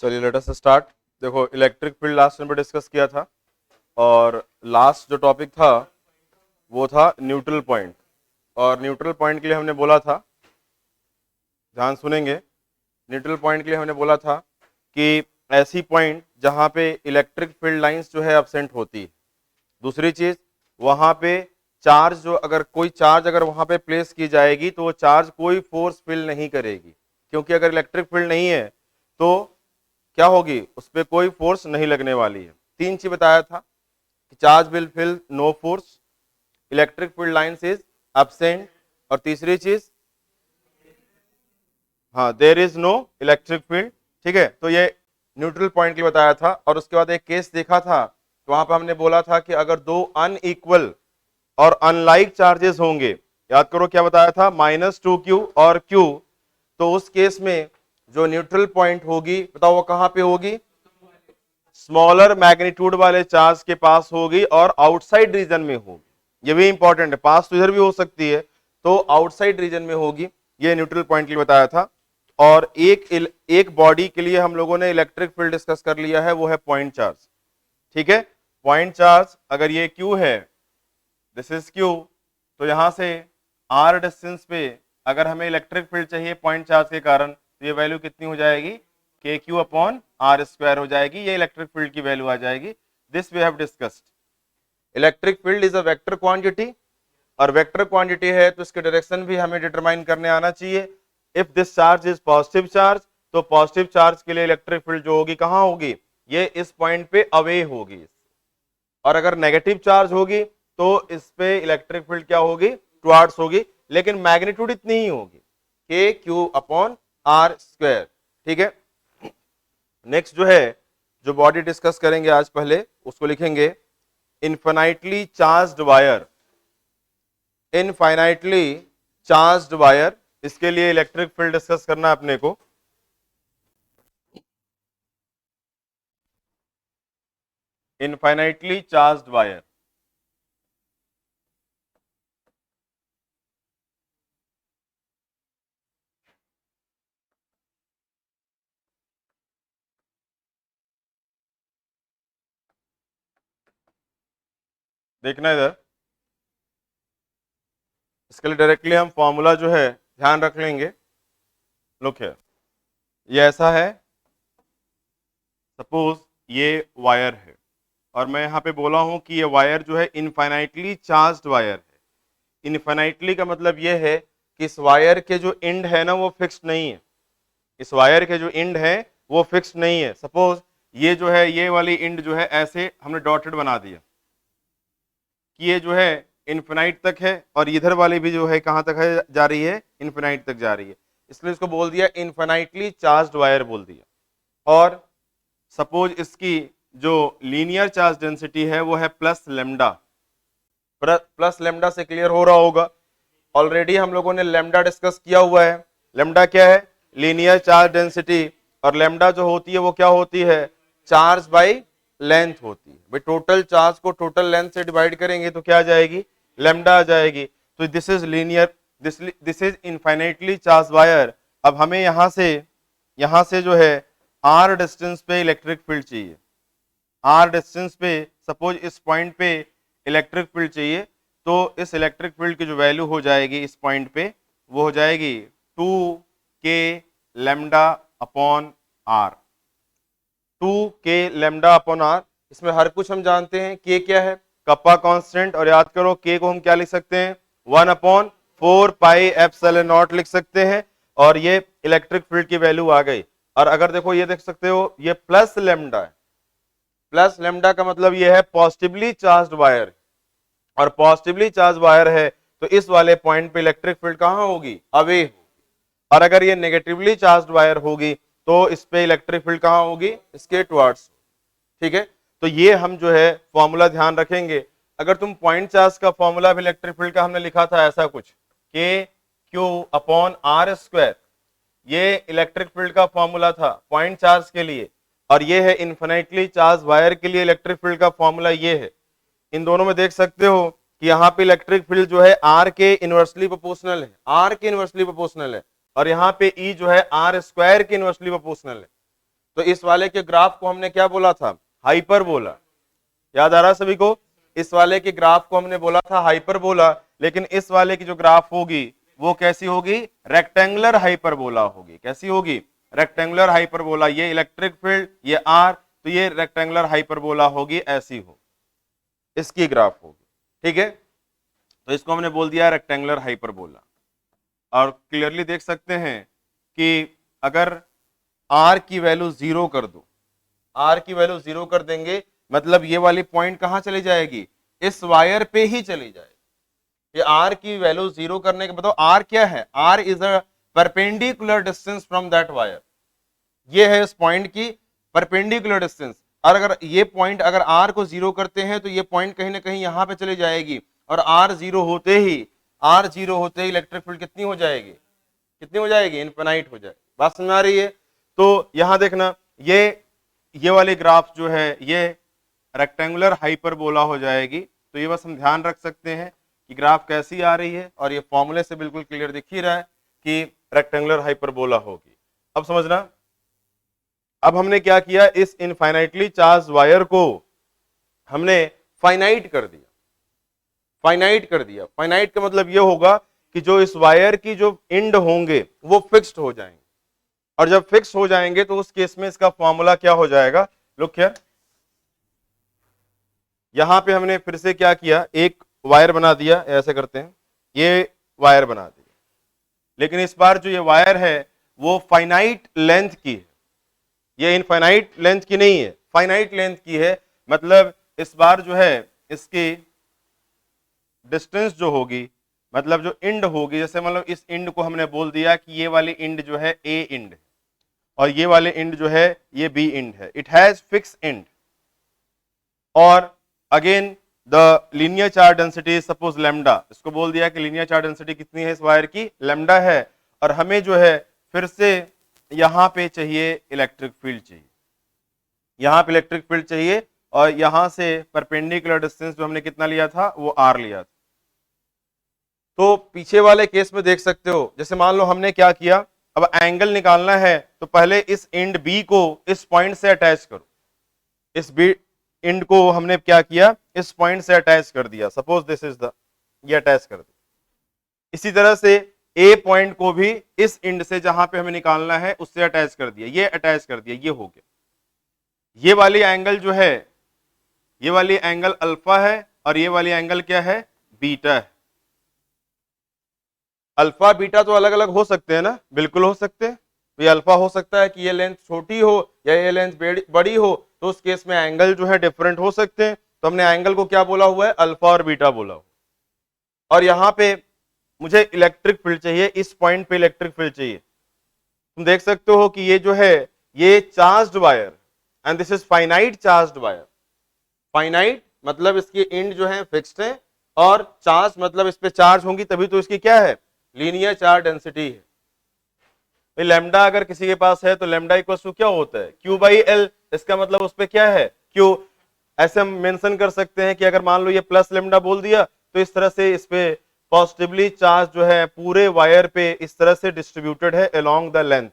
चलिए let us start. देखो electric field last में डिस्कस किया था और लास्ट जो टॉपिक था वो था न्यूट्रल पॉइंट। और न्यूट्रल पॉइंट के लिए हमने बोला था, ध्यान सुनेंगे, न्यूट्रल पॉइंट के लिए हमने बोला था कि ऐसी पॉइंट जहां पे इलेक्ट्रिक फील्ड लाइंस जो है एब्सेंट होती है। दूसरी चीज, वहां पे चार्ज जो अगर कोई चार्ज अगर वहां पे प्लेस की जाएगी तो वो चार्ज कोई फोर्स फील नहीं करेगी, क्योंकि अगर इलेक्ट्रिक फील्ड नहीं है तो क्या होगी, उस पर कोई फोर्स नहीं लगने वाली है। तीन चीज बताया था कि charge will feel no force, electric field lines is absent, और तीसरी चीज हाँ there is no electric field. ठीक है, तो ये न्यूट्रल पॉइंट के लिए बताया था। और उसके बाद एक केस देखा था, तो वहां पर हमने बोला था कि अगर दो अनइक्वल और अनलाइक चार्जेस होंगे, याद करो क्या बताया था, -2q और q, तो उस केस में जो न्यूट्रल पॉइंट होगी, बताओ वो कहां पे होगी, स्मॉलर मैग्नीट्यूड वाले चार्ज के पास होगी और आउटसाइड रीजन में होगी। ये भी इंपॉर्टेंट है, पास तो इधर भी हो सकती है, तो आउटसाइड रीजन में होगी। ये न्यूट्रल पॉइंट के लिए बताया था। और एक बॉडी के लिए हम लोगों ने इलेक्ट्रिक फील्ड डिस्कस कर लिया है, वो है पॉइंट चार्ज। ठीक है, पॉइंट चार्ज अगर ये क्यू है, दिस इज क्यू, तो यहां से आर डिस्टेंस पे अगर हमें इलेक्ट्रिक फील्ड चाहिए पॉइंट चार्ज के कारण, तो ये वैल्यू कितनी हो जाएगी, के क्यू अपॉन आर स्क्वायर हो जाएगी। ये इलेक्ट्रिक फील्ड की वैल्यू आ जाएगी। This we have discussed. Electric field is a vector quantity, और वेक्टर क्वांटिटी है तो इसके डायरेक्शन भी हमें डिटरमाइन करने आना चाहिए। If this charge is positive charge, तो पॉजिटिव चार्ज के लिए इलेक्ट्रिक फील्ड जो होगी कहां होगी, ये इस पॉइंट पे अवे होगी। और अगर नेगेटिव चार्ज होगी तो इस पे इलेक्ट्रिक फील्ड क्या होगी, टुवर्ड्स होगी, लेकिन मैग्नीट्यूड इतनी ही होगी, के क्यू अपॉन आर स्क्वायर। ठीक है, नेक्स्ट जो है, जो बॉडी डिस्कस करेंगे आज, पहले उसको लिखेंगे infinitely charged wire. Infinitely charged wire, इसके लिए इलेक्ट्रिक फील्ड डिस्कस करना है अपने को। इनफाइनाइटली चार्ज्ड वायर, देखना इधर, इसके लिए डायरेक्टली हम फॉर्मूला जो है ध्यान रख लेंगे। लुक है, ये ऐसा है, सपोज ये वायर है और मैं यहां पे बोला हूं कि ये वायर जो है इनफाइनाइटली चार्ज्ड वायर है। इनफाइनाइटली का मतलब ये है कि इस वायर के जो एंड है ना वो फिक्स्ड नहीं है। इस वायर के जो एंड है वो फिक्स्ड नहीं है। सपोज ये जो है, ये वाली एंड जो है ऐसे हमने डॉटेड बना दिया कि ये जो है इन्फिनाइट तक है, और इधर वाली भी जो है कहां तक है, जा रही है, इन्फिनाइट तक जा रही है, इसलिए इसको बोल दिया इन्फिनाइटली चार्ज्ड वायर बोल दिया। और सपोज इसकी जो लीनियर चार्ज डेंसिटी है वो है प्लस लेमडा। प्लस लेमडा से क्लियर हो रहा होगा, ऑलरेडी हम लोगों ने लेमडा डिस्कस किया हुआ है। लेमडा क्या है, लीनियर चार्ज डेंसिटी, और लेमडा जो होती है वो क्या होती है, चार्ज बाई लेंथ होती है। भाई टोटल चार्ज को टोटल लेंथ से डिवाइड करेंगे तो क्या आ जाएगी, लेमडा आ जाएगी। तो this is linear, this is infinitely charge wire. अब हमें यहां से जो है आर डिस्टेंस पे इलेक्ट्रिक फील्ड चाहिए। आर डिस्टेंस पे सपोज इस पॉइंट पे इलेक्ट्रिक फील्ड चाहिए, तो इस इलेक्ट्रिक फील्ड की जो वैल्यू हो जाएगी इस पॉइंट पे, वो हो जाएगी 2k lambda upon R. 2k lambda upon R, इसमें हर कुछ हम जानते हैं। k क्या है, कप्पा कांस्टेंट, और याद करो k को हम क्या लिख सकते हैं, 1/4 पाई एप्सिलॉन नॉट लिख सकते हैं। और ये इलेक्ट्रिक फील्ड की वैल्यू आ गई। और अगर देखो ये देख सकते हो, ये प्लस लेमडा है। प्लस लेमडा का मतलब ये है पॉजिटिवली चार्ज्ड वायर, और पॉजिटिवली चार्ज वायर है तो इस वाले पॉइंट पे इलेक्ट्रिक फील्ड कहां होगी, अवे होगी। और अगर ये नेगेटिवली चार्ज्ड वायर होगी तो इस पे इलेक्ट्रिक फील्ड कहां होगी, इसके टुवर्ड्स। ठीक है, तो ये हम जो है फॉर्मूला ध्यान रखेंगे। अगर तुम पॉइंट चार्ज का फॉर्मूला भी इलेक्ट्रिक फील्ड का हमने लिखा था ऐसा कुछ, के क्यू अपॉन आर स्क्वायर, ये इलेक्ट्रिक फील्ड का फॉर्मूला था पॉइंट चार्ज के लिए, और ये है इन्फिनिटली चार्ज वायर के लिए इलेक्ट्रिक फील्ड का फॉर्मूला ये है। इन दोनों में देख सकते हो कि यहाँ पे इलेक्ट्रिक फील्ड जो है आर के इनवर्सली प्रोपोर्शनल है, आर के इनवर्सली प्रोपोर्शनल है, और यहाँ पे ई जो है आर स्क्वायर के इनवर्सली प्रोपोर्शनल है। तो इस वाले के ग्राफ को हमने क्या बोला था? हाइपरबोला। याद आ रहा है सभी को? इस वाले के ग्राफ को हमने बोला था हाइपरबोला, लेकिन इस वाले की जो ग्राफ होगी वो कैसी होगी? रेक्टेंगुलर हाइपरबोला होगी। कैसी होगी? Rectangular hyperbola. ये इलेक्ट्रिक फील्ड, ये आर, तो ये रेक्टेंगुलर हाइपरबोला होगी, ऐसी हो इसकी ग्राफ होगी। ठीक है, तो इसको हमने बोल दिया रेक्टेंगुलर हाइपरबोला। और क्लियरली देख सकते हैं कि अगर आर की वैल्यू 0 कर दो, आर की वैल्यू 0 कर देंगे, मतलब ये वाली पॉइंट कहां चली जाएगी? इस वायर पे ही चली जाएगी। ये आर की वैल्यू 0 करने के बताओ आर क्या है? R is a perpendicular distance from that wire. ये है इस पॉइंट की परपेंडिकुलर डिस्टेंस। और अगर ये पॉइंट अगर आर को 0 करते हैं तो ये पॉइंट कहीं ना कहीं यहां पे चली जाएगी, और आर 0 होते ही इलेक्ट्रिक फील्ड कितनी हो जाएगी? कितनी हो जाएगी? इनफिनाइट हो जाएगी। बात समझ आ रही है? तो यहां देखना, ये वाली ग्राफ जो है ये रेक्टेंगुलर हाइपरबोला हो जाएगी। तो ये बस हम ध्यान रख सकते हैं कि ग्राफ कैसी आ रही है, और ये फॉर्मूले से बिल्कुल क्लियर दिख ही रहा है कि रेक्टेंगुलर हाइपरबोला होगी। अब समझना, अब हमने क्या किया? इस इनफाइनाइटली चार्ज वायर को हमने फाइनाइट कर दिया। फाइनाइट कर दिया। फाइनाइट का मतलब यह होगा कि जो इस वायर की जो एंड होंगे वो फिक्स्ड हो जाएंगे, और जब फिक्स हो जाएंगे तो उस केस में इसका फॉर्मूला क्या हो जाएगा? लुक हियर, यहां पे हमने फिर से क्या किया? एक वायर बना दिया, ऐसे करते हैं, ये वायर बना दिया, लेकिन इस बार जो ये वायर है वो फाइनाइट लेंथ की है। ये इनफाइनाइट लेंथ की नहीं है, फाइनाइट लेंथ की है। मतलब इस बार जो है इसकी डिस्टेंस जो होगी, मतलब जो इंड होगी, जैसे मतलब इस इंड को हमने बोल दिया कि ये वाली इंड जो है ए इंड है, और ये वाले इंड जो है ये बी इंड है। इट हैज फिक्स इंड, और again the linear charge density suppose lambda, इसको बोल दिया कि लीनियर चार्ज डेंसिटी कितनी है इस वायर की? लैम्डा है। और हमें जो है फिर से यहां पे चाहिए इलेक्ट्रिक फील्ड चाहिए, यहां पे इलेक्ट्रिक फील्ड चाहिए, और यहां से परपेंडिकुलर डिस्टेंस जो हमने कितना लिया था वो आर लिया था। तो पीछे वाले केस में देख सकते हो, जैसे मान लो हमने क्या किया, अब एंगल निकालना है तो पहले इस एंड बी को इस पॉइंट से अटैच करो। इस बी एंड को हमने क्या किया? इस पॉइंट से अटैच कर दिया। सपोज दिस इज द, ये अटैच कर दिया। इसी तरह से ए पॉइंट को भी इस एंड से जहां पे हमें निकालना है उससे अटैच कर दिया, ये अटैच कर दिया, ये हो गया। ये वाली एंगल जो है, ये वाली एंगल अल्फा है, और ये वाली एंगल क्या है? बीटा है। अल्फा बीटा तो अलग अलग हो सकते हैं ना? बिल्कुल हो सकते हैं। तो ये अल्फा हो सकता है कि ये लेंथ छोटी हो या ये लेंथ बड़ी हो, तो उस केस में एंगल जो है डिफरेंट हो सकते हैं। तो हमने एंगल को क्या बोला हुआ है? अल्फा और बीटा बोला हुआ। और यहां पे मुझे इलेक्ट्रिक फील्ड चाहिए, इस पॉइंट पे इलेक्ट्रिक फील्ड चाहिए। तुम देख सकते हो कि ये जो है ये charged wire, and this is finite charged wire. Finite मतलब इसकी एंड जो है फिक्स्ड है, और चार्ज मतलब इस पे चार्ज होंगी तभी तो इसकी क्या है? लीनियर चार्ज डेंसिटी है। लैम्डा अगर किसी के पास है तो लैम्डा इक्वल टू क्या होता है? Q by L. इसका मतलब उस पे क्या है? क्यू। ऐसे हम मेंशन कर सकते हैं कि अगर मान लो ये प्लस लैम्डा बोल दिया तो इस तरह से इस पे पॉजिटिवली चार्ज जो है पूरे वायर पे इस तरह से डिस्ट्रीब्यूटेड है अलोंग द लेंथ।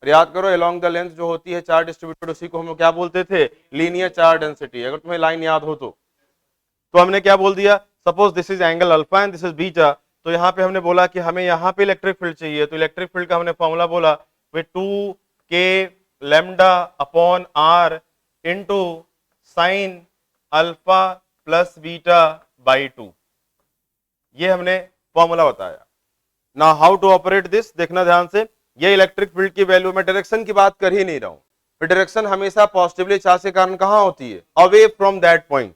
याद करो, अलोंग द लेंथ जो होती है चार्ज डिस्ट्रीब्यूटेड, उसी को हम क्या बोलते थे? Linear charge density. अगर तुम्हें लाइन याद हो तो हमने क्या बोल दिया? Suppose this is angle alpha and this is beta. तो यहाँ पे हमने बोला कि हमें यहाँ पे इलेक्ट्रिक फील्ड चाहिए, तो इलेक्ट्रिक फील्ड का हमने फॉर्मूला बोला 2k lambda upon R into sine alpha plus beta by 2। ये हमने फॉर्मूला बताया। ना हाउ टू ऑपरेट दिस, देखना ध्यान से। ये इलेक्ट्रिक फील्ड की वैल्यू में डायरेक्शन की बात कर ही नहीं रहा हूं। डायरेक्शन हमेशा पॉजिटिवली चार्ज के कारण कहां होती है? Away from that point.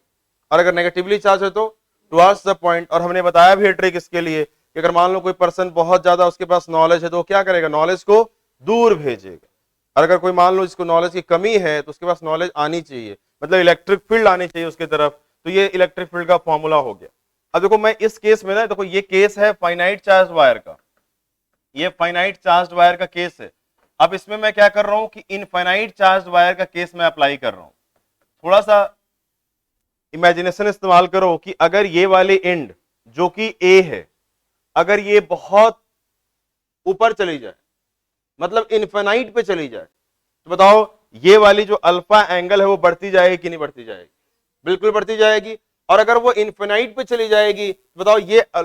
और अगर नेगेटिवली चार्ज है तो टुवर्ड्स द पॉइंट। और हमने बताया भी ट्रिक इसके लिए कि अगर मान लो कोई पर्सन बहुत ज्यादा उसके पास नॉलेज है तो क्या करेगा? नॉलेज को दूर भेजेगा। और अगर कोई मान लो जिसको नॉलेज की कमी है तो उसके पास नॉलेज आनी चाहिए, मतलब इलेक्ट्रिक फील्ड आनी चाहिए उसकी तरफ। तो ये इलेक्ट्रिक फील्ड का फॉर्मूला हो गया। अब देखो मैं इस केस में ना, देखो ये केस है फाइनाइट चार्ज वायर का, ये फाइनाइट चार्ज वायर का केस है। अब इसमें मैं क्या कर रहा हूं कि इनफाइनाइट चार्ज वायर का केस मैं अप्लाई कर रहा हूं। थोड़ा सा इमेजिनेशन इस्तेमाल करो कि अगर ये वाली एंड जो कि ए है, अगर ये बहुत ऊपर चली जाए, मतलब इनफाइनाइट पे चली जाए, तो बताओ ये वाली जो अल्फा एंगल है वो बढ़ती जाएगी कि नहीं बढ़ती जाएगी? बिल्कुल बढ़ती जाएगी। और अगर वो इन्फिनाइट पे चली जाएगी तो बताओ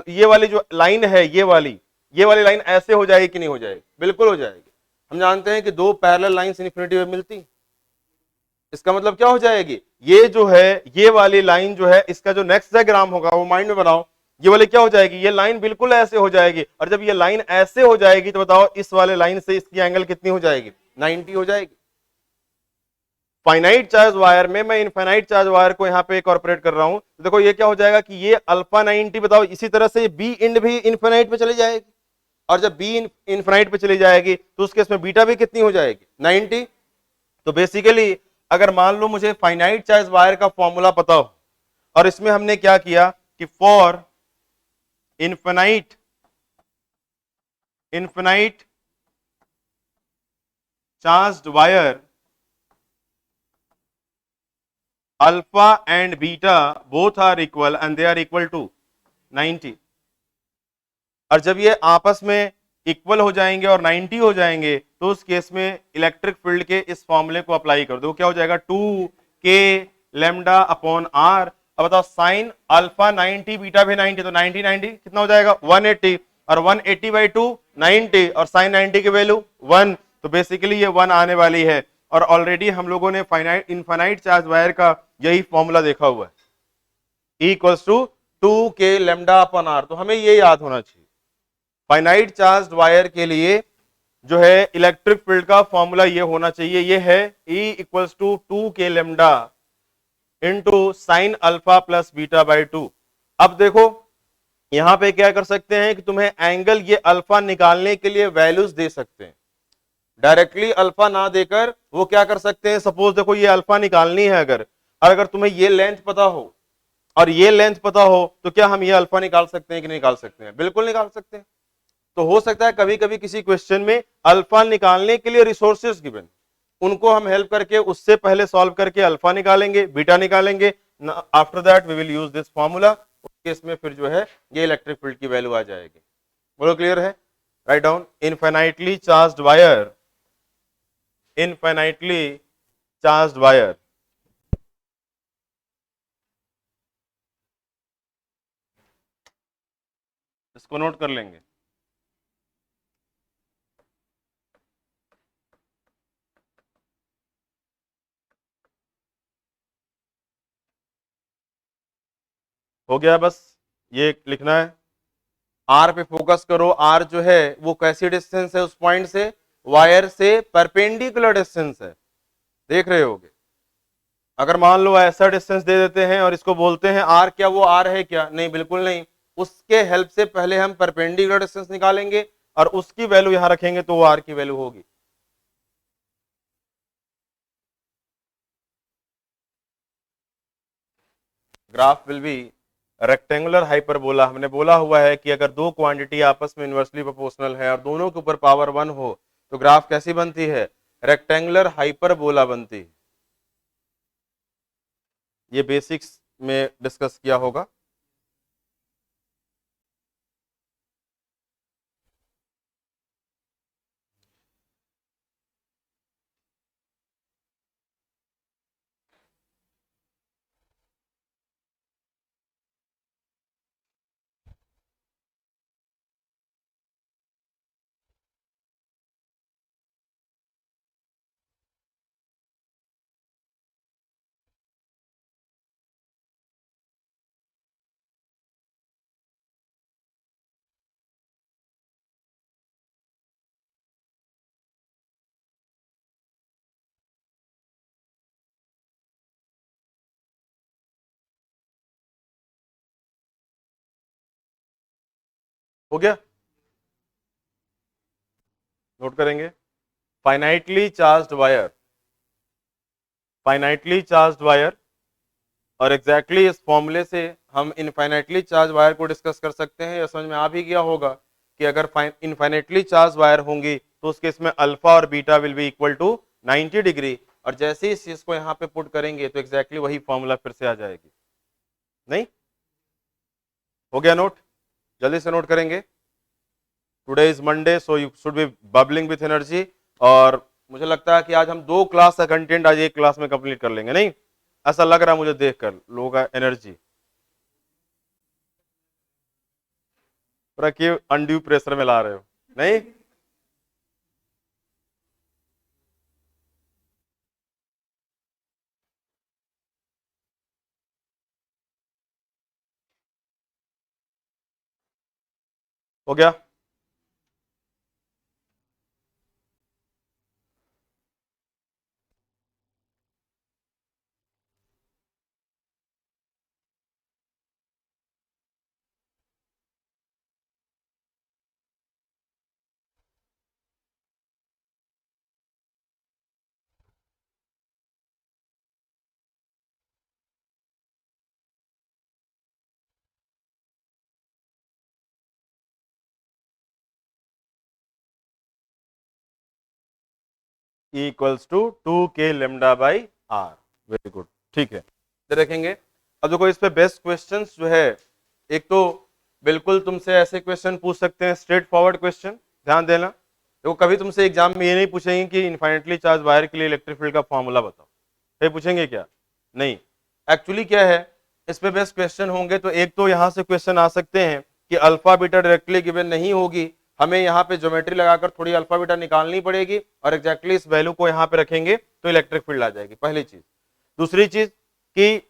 ये वाली जो लाइन है, ये वाली लाइन ऐसे हो जाएगी कि नहीं हो जाएगी? बिल्कुल हो जाएगी। हम जानते हैं कि दो पैरेलल लाइंस इन्फिनिटी में मिलती, इसका मतलब क्या हो जाएगी? ये जो है ये वाली लाइन जो है इसका जो नेक्स्ट डायग्राम होगा वो माइंड में बनाओ, ये वाली क्या हो जाएगी? ये लाइन बिल्कुल ऐसे हो जाएगी। और जब ये लाइन ऐसे हो जाएगी तो बताओ इस वाले लाइन से इसकी एंगल कितनी हो जाएगी? 90 हो जाएगी। फाइनाइट चार्ज वायर में मैं इनफाइनाइट चार्ज वायर को यहां पे इनकॉर्पोरेट कर रहा हूं, तो देखो ये क्या हो जाएगा कि ये अल्फा 90, बताओ इसी तरह से बी इंड भी इनफाइनाइट पे चली जाएगी। और जब बी इनफाइनाइट पे चली जाएगी तो उसके इसमें बीटा भी कितनी हो जाएगी? 90। तो बेसिकली अगर मान लो मुझे फाइनाइट चार्ज वायर का फॉर्मूला पता हो और इसमें हमने क्या किया कि for infinite charged wire alpha and beta both are equal and they are equal to 90। और जब ये आपस में इक्वल हो जाएंगे और 90 हो जाएंगे तो उस केस में इलेक्ट्रिक फील्ड के इस फॉर्मूले को अप्लाई कर दो, क्या हो जाएगा? 2k lambda upon are. अब बताओ साइन अल्फा 90 बीटा भी 90, तो 90 90 कितना हो जाएगा? 180। और 180 बाई 2 90, और साइन 90 की वैल्यू 1, तो बेसिकली ये 1 आने वाली है। और ऑलरेडी हम लोगों ने फाइनाइट इनफाइनाइट चार्ज वायर का यही फॉर्मूला देखा हुआ है, E equals to 2k lambda upon R. तो हमें ये याद होना चाहिए फाइनाइट चार्ज वायर के लिए जो है इलेक्ट्रिक फील्ड का फॉर्मूला ये होना चाहिए, ये है E equals to 2k lambda into sine alpha plus beta by 2। अब देखो यहां पे क्या कर सकते हैं कि तुम्हें एंगल ये अल्फा निकालने के लिए वैल्यूज दे सकते हैं, डायरेक्टली अल्फा ना देकर वो क्या कर सकते हैं, सपोज देखो ये अल्फा निकालनी है, अगर तुम्हें ये लेंथ पता हो और ये लेंथ पता हो तो क्या हम ये अल्फा निकाल सकते हैं कि नहीं निकाल सकते हैं? बिल्कुल निकाल सकते हैं। तो हो सकता है कभी कभी किसी क्वेश्चन में अल्फा निकालने के लिए रिसोर्सेज गिवन, उनको हम हेल्प करके उससे पहले सॉल्व करके अल्फा निकालेंगे, बीटा निकालेंगे, after that we will use this formula. उस केस में फिर जो है ये इलेक्ट्रिक फील्ड की वैल्यू आ जाएगी। बोलो क्लियर है? Right down infinitely charged wire, infinitely charged wire. इसको नोट कर लेंगे। हो गया, बस ये लिखना है। आर पे फोकस करो। आर जो है वो कैसी डिस्टेंस है उस पॉइंट से? वायर से परपेंडिकुलर डिस्टेंस है, देख रहे होगे। अगर मान लो ऐसा डिस्टेंस दे देते हैं और इसको बोलते हैं आर, क्या वो आर है क्या? नहीं, बिल्कुल नहीं। उसके हेल्प से पहले हम परपेंडिकुलर डिस्टेंस निकालेंगे और उसकी वैल्यू यहां रखेंगे तो वो आर की वैल्यू होगी। Graph will be rectangular hyperbola. हमने बोला हुआ है कि अगर दो क्वांटिटी आपस में इनवर्सली प्रोपोर्शनल है और दोनों के ऊपर पावर 1 हो तो ग्राफ कैसी बनती है? रेक्टेंगुलर हाइपरबोला बनती है। ये बेसिक्स में डिस्कस किया होगा। हो गया, नोट करेंगे। Finitely charged wire, finitely charged wire, और एग्जैक्टली इस फॉर्मूले से हम इनफाइनाइटली चार्ज वायर को डिस्कस कर सकते हैं। यह समझ में आ भी गया होगा कि अगर इनफाइनाइटली चार्ज वायर होंगी तो उस केस में अल्फा और beta will be equal to 90 degree. और जैसे ही इस चीज को यहाँ पे पुट करेंगे तो एग्जैक्टली वही फॉर्मूला फिर से आ जाएगी। नहीं हो गया नोट? जल्दी से नोट करेंगे। Today is Monday so you should be bubbling with energy. और मुझे लगता है कि आज हम 2 क्लास का कंटेंट आज एक क्लास में कंप्लीट कर लेंगे, नहीं? ऐसा लग रहा है मुझे देखकर लोगों का एनर्जी। कि अनड्यू प्रेशर में ला रहे हो, नहीं? हो गया? Equals to 2k lambda by R. Very good, ठीक है। तो देखेंगे अब देखो, इस पे बेस्ट क्वेश्चंस जो है, एक तो बिल्कुल तुमसे ऐसे क्वेश्चन पूछ सकते हैं, स्ट्रेट फॉरवर्ड क्वेश्चन, ध्यान देना। देखो कभी तुमसे एग्जाम में ये नहीं पूछेंगे कि इनफाइनेटली चार्ज वायर के लिए इलेक्ट्रिक फील्ड का फॉर्मूला बताओ, ये पूछेंगे क्या? नहीं। एक्चुअली क्या है, इस पे बेस्ट क्वेश्चन होंगे तो एक तो यहां से क्वेश्चन आ सकते हैं कि अल्फा बीटा डायरेक्टली गिवन नहीं होगी, हमें यहाँ पे ज्योमेट्री लगाकर थोड़ी अल्फा बीटा निकालनी पड़ेगी और एग्जैक्टली इस वैल्यू को यहाँ पे रखेंगे तो इलेक्ट्रिक फील्ड आ जाएगी, पहली चीज। दूसरी चीज कि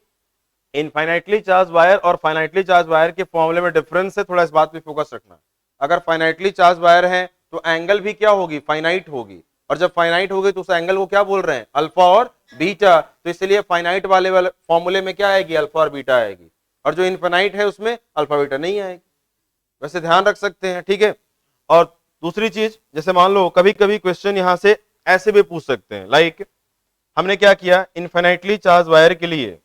इनफाइनाइटली चार्ज वायर और फाइनाइटली चार्ज वायर के फॉर्मूले में डिफरेंस है, थोड़ा इस बात पे फोकस रखना। अगर फाइनाइटली चार्ज वायर है तो एंगल भी क्या होगी? फाइनाइट होगी, और जब फाइनाइट होगी तो उस एंगल को क्या बोल रहे हैं? अल्फा और बीटा। तो इसलिए फाइनाइट वाले फॉर्मूले में क्या आएगी? अल्फा और बीटा आएगी, और जो इनफाइनाइट है उसमें अल्फा बीटा नहीं आएगी। वैसे ध्यान रख सकते हैं, ठीक है। और दूसरी चीज, जैसे मान लो कभी कभी क्वेश्चन यहां से ऐसे भी पूछ सकते हैं, लाइक हमने क्या किया, इनफाइनाइटली चार्ज वायर के लिए,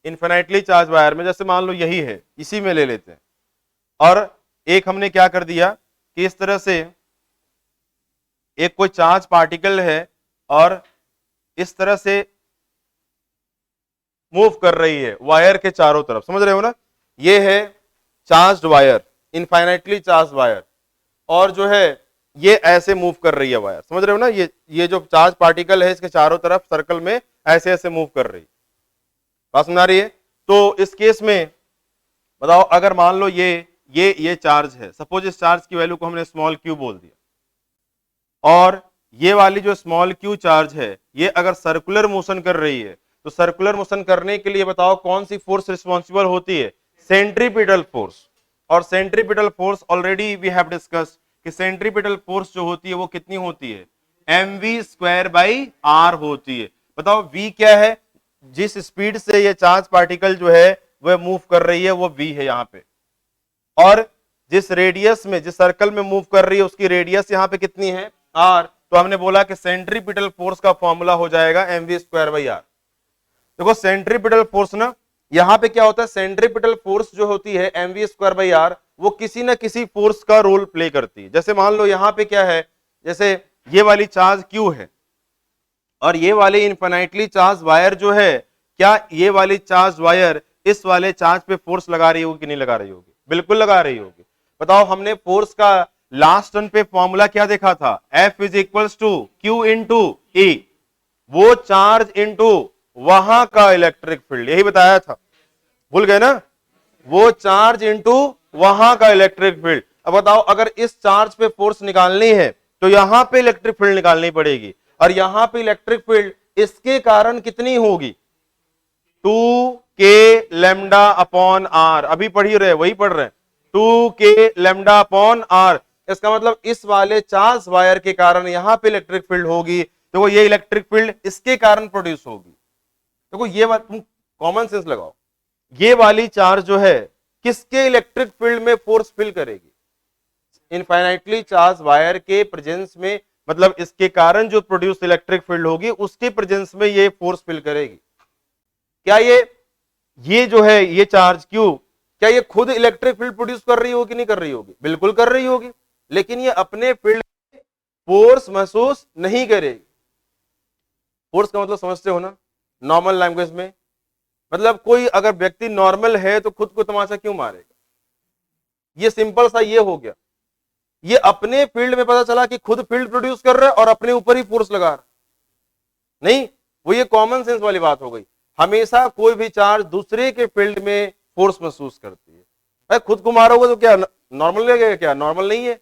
इनफाइनाइटली चार्ज वायर में जैसे मान लो यही है, इसी में ले लेते हैं, और एक हमने क्या कर दिया कि इस तरह से एक कोई चार्ज पार्टिकल है और इस तरह से मूव कर रही है वायर के चारों तरफ, समझ रहे हो ना? ये है charged wire, infinitely charge wire, और जो है ये ऐसे मूव कर रही है वायर, समझ रहे हो ना? ये जो चार्ज पार्टिकल है इसके चारों तरफ सर्कल में ऐसे ऐसे मूव कर रही, बात समझ आ रही है? तो इस केस में बताओ, अगर मान लो ये चार्ज है, सपोज इस चार्ज की वैल्यू को हमने स्मॉल क्यू बोल दिया, और ये वाली जो स्मॉल क्यू चार्ज है ये अगर सर्कुलर मोशन कर रही है, तो सर्कुलर मोशन करने के लिए बताओ कौन सी फोर्स रिस्पॉन्सिबल होती है? Centripetal force. और centripetal force already we have discuss कि सेंट्रीपिटल फोर्स जो होती है वो कितनी होती है? mv²/r होती है। बताओ v क्या है? जिस स्पीड से ये चार्ज पार्टिकल जो है वह मूव कर रही है वो v है यहाँ पे, और जिस रेडियस में, जिस सर्कल में मूव कर रही है उसकी रेडियस यहाँ पे कितनी है? r। तो हमने बोला कि सेंट्रीपिटल फोर्स का फॉर्मूला हो जाएगा mv²/r। देखो सेंट्रीपिटल फोर्स ना, यहां पे क्या होता है, सेंट्रीपिटल फोर्स जो होती है mv²/r वो किसी ना किसी फोर्स का रोल प्ले करती है। जैसे मान लो यहां पे क्या है, जैसे ये वाली चार्ज q है और ये वाली इनफाइनाइटली चार्ज वायर जो है, क्या ये वाली चार्ज वायर इस वाले चार्ज पे फोर्स लगा रही होगी कि नहीं लगा रही होगी? बिल्कुल लगा रही होगी। बताओ हमने फोर्स का लास्ट टर्न पे फॉर्मूला क्या देखा था? F is equals to Q into E, वो चार्ज इंटू वहां का इलेक्ट्रिक फील्ड, यही बताया था, भूल गए ना? वो चार्ज इंटू वहां का इलेक्ट्रिक फील्ड। अब बताओ अगर इस चार्ज पे फोर्स निकालनी है तो यहां पे इलेक्ट्रिक फील्ड निकालनी पड़ेगी, और यहां पे इलेक्ट्रिक फील्ड इसके कारण कितनी होगी? 2k lambda upon are. अभी पढ़ ही रहे, वही पढ़ रहे हैं, 2k लेमडा अपॉन आर। इसका मतलब इस वाले चार्ज वायर के कारण यहां पे इलेक्ट्रिक फील्ड होगी, तो ये इलेक्ट्रिक फील्ड इसके कारण प्रोड्यूस होगी। देखो ये बात तुम कॉमन सेंस लगाओ, ये वाली चार्ज जो है किसके इलेक्ट्रिक फील्ड में फोर्स फिल करेगी? इनफाइनाइटली चार्ज वायर के प्रेजेंस में, मतलब इसके कारण जो प्रोड्यूस इलेक्ट्रिक फील्ड होगी उसके प्रेजेंस में ये फोर्स फिल करेगी। क्या ये जो है ये चार्ज क्यू, क्या ये खुद इलेक्ट्रिक फील्ड प्रोड्यूस कर रही होगी? नहीं कर रही होगी? बिल्कुल कर रही होगी, लेकिन ये अपने फील्ड में फोर्स महसूस नहीं करेगी। फोर्स का मतलब समझते हो ना नॉर्मल लैंग्वेज में? मतलब कोई अगर व्यक्ति नॉर्मल है तो खुद को तमाचा क्यों मारेगा? ये सिंपल सा ये हो गया। ये अपने फील्ड में पता चला कि खुद फील्ड प्रोड्यूस कर रहा है और अपने ऊपर ही फोर्स लगा रहा है। नहीं, वो ये कॉमन सेंस वाली बात हो गई। हमेशा कोई भी चार्ज दूसरे के फील्ड में फोर्स महसूस करती है। भाई खुद को मारोगे तो क्या नॉर्मल लगेगा? क्या नॉर्मल नहीं है,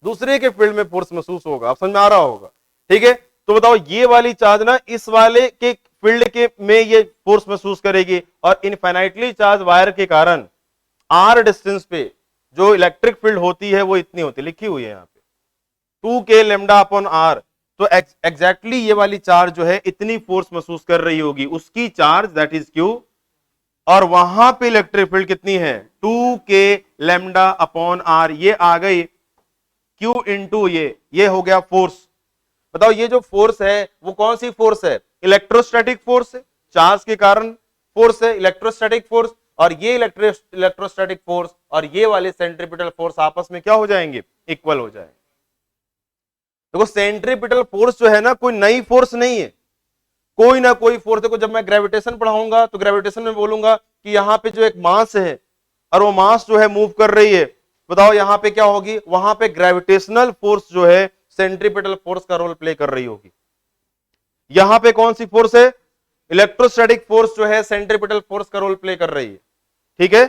दूसरे के फील्ड में फोर्स महसूस होगा। आप समझ में आ रहा होगा? ठीक है, तो बताओ ये वाली चार्ज ना इस वाले के फील्ड के में ये फोर्स महसूस करेगी, और इनफाइनाइटली चार्ज वायर के कारण आर डिस्टेंस पे जो इलेक्ट्रिक फील्ड होती है वो इतनी होती है, लिखी हुई है यहाँ पे 2k लैम्डा अपॉन आर। तो एग्जैक्टली ये वाली चार्ज जो है इतनी फोर्स महसूस कर रही होगी, उसकी चार्ज दैट इज क्यू, और वहां पे इलेक्ट्रिक फील्ड कितनी है 2k लैम्डा अपॉन आर। ये आ गई क्यू इंटू ये हो गया फोर्स। बताओ ये जो फोर्स है वो कौन सी फोर्स है? इलेक्ट्रोस्टैटिक फोर्स है, चार्ज के कारण फोर्स है इलेक्ट्रोस्टैटिक फोर्स, और ये इलेक्ट्रोस्टैटिक फोर्स और ये वाले सेंट्रीपिटल फोर्स आपस में क्या हो जाएंगे? इक्वल हो जाएंगे। देखो सेंट्रीपिटल फोर्स जो है ना कोई नई फोर्स नहीं है, कोई ना कोई फोर्स। देखो जब मैं ग्रेविटेशन पढ़ाऊंगा तो ग्रेविटेशन में बोलूंगा कि यहाँ पे जो एक मास है और वो मास जो है मूव कर रही है, बताओ यहाँ पे क्या होगी? वहां पे ग्रेविटेशनल फोर्स जो है सेंट्रीपिटल फोर्स का रोल प्ले कर रही होगी। यहां पे कौन सी फोर्स है? इलेक्ट्रोस्टैटिक फोर्स जो है सेंट्रीपिटल फोर्स का रोल प्ले कर रही है। ठीक है,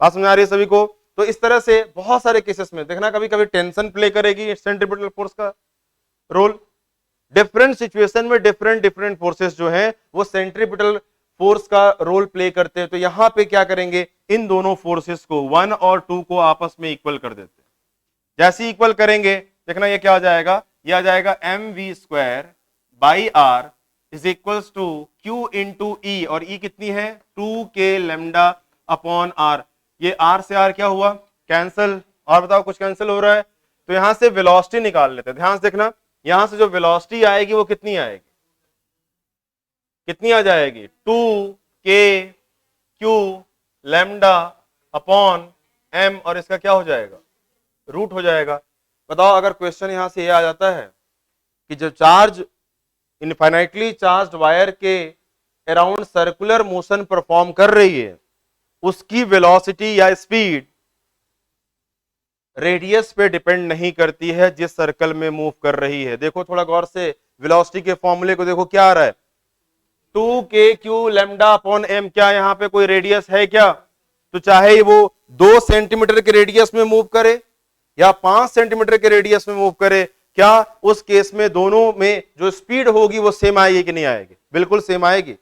बात समझ आ रही है सभी को? तो इस तरह से बहुत सारे केसेस में देखना, कभी कभी टेंशन प्ले करेगी सेंट्रीपिटल फोर्स का रोल। डिफरेंट सिचुएशन में डिफरेंट फोर्सेस जो हैं वो सेंट्रीपिटल फोर्स का रोल प्ले करते हैं। तो यहां पे क्या करेंगे? इन दोनों फोर्सेस को 1 और 2 को आपस में इक्वल कर देते हैं। जैसे इक्वल करेंगे देखना ये क्या आ जाएगा? ये आ जाएगा mv² by R is equals to q into E, और ई कितनी है 2k लैम्डा अपॉन आर। ये r से r क्या हुआ? कैंसल। और बताओ कुछ कैंसिल हो रहा है तो यहां से वेलोसिटी निकाल लेते हैं। ध्यान से देखना, यहां से जो वेलोसिटी आएगी वो कितनी आएगी? कितनी आ जाएगी? 2k q lambda upon m, और इसका क्या हो जाएगा? रूट हो जाएगा। बताओ अगर क्वेश्चन यहां से ये आ जाता है कि जो चार्ज इनफाइनाइटली चार्ज्ड वायर के अराउंड सर्कुलर मोशन परफॉर्म कर रही है, उसकी वेलोसिटी या स्पीड रेडियस पे डिपेंड नहीं करती है जिस सर्कल में मूव कर रही है। देखो थोड़ा गौर से वेलोसिटी के फॉर्मूले को देखो, क्या आ रहा है? 2k q lambda upon m। क्या यहां पे कोई रेडियस है क्या? तो चाहे वो 2 सेंटीमीटर के रेडियस में मूव करे या 5 सेंटीमीटर के रेडियस में मूव करे, क्या उस केस में दोनों में जो स्पीड होगी वो सेम आएगी कि नहीं आएगी? बिल्कुल सेम आएगी।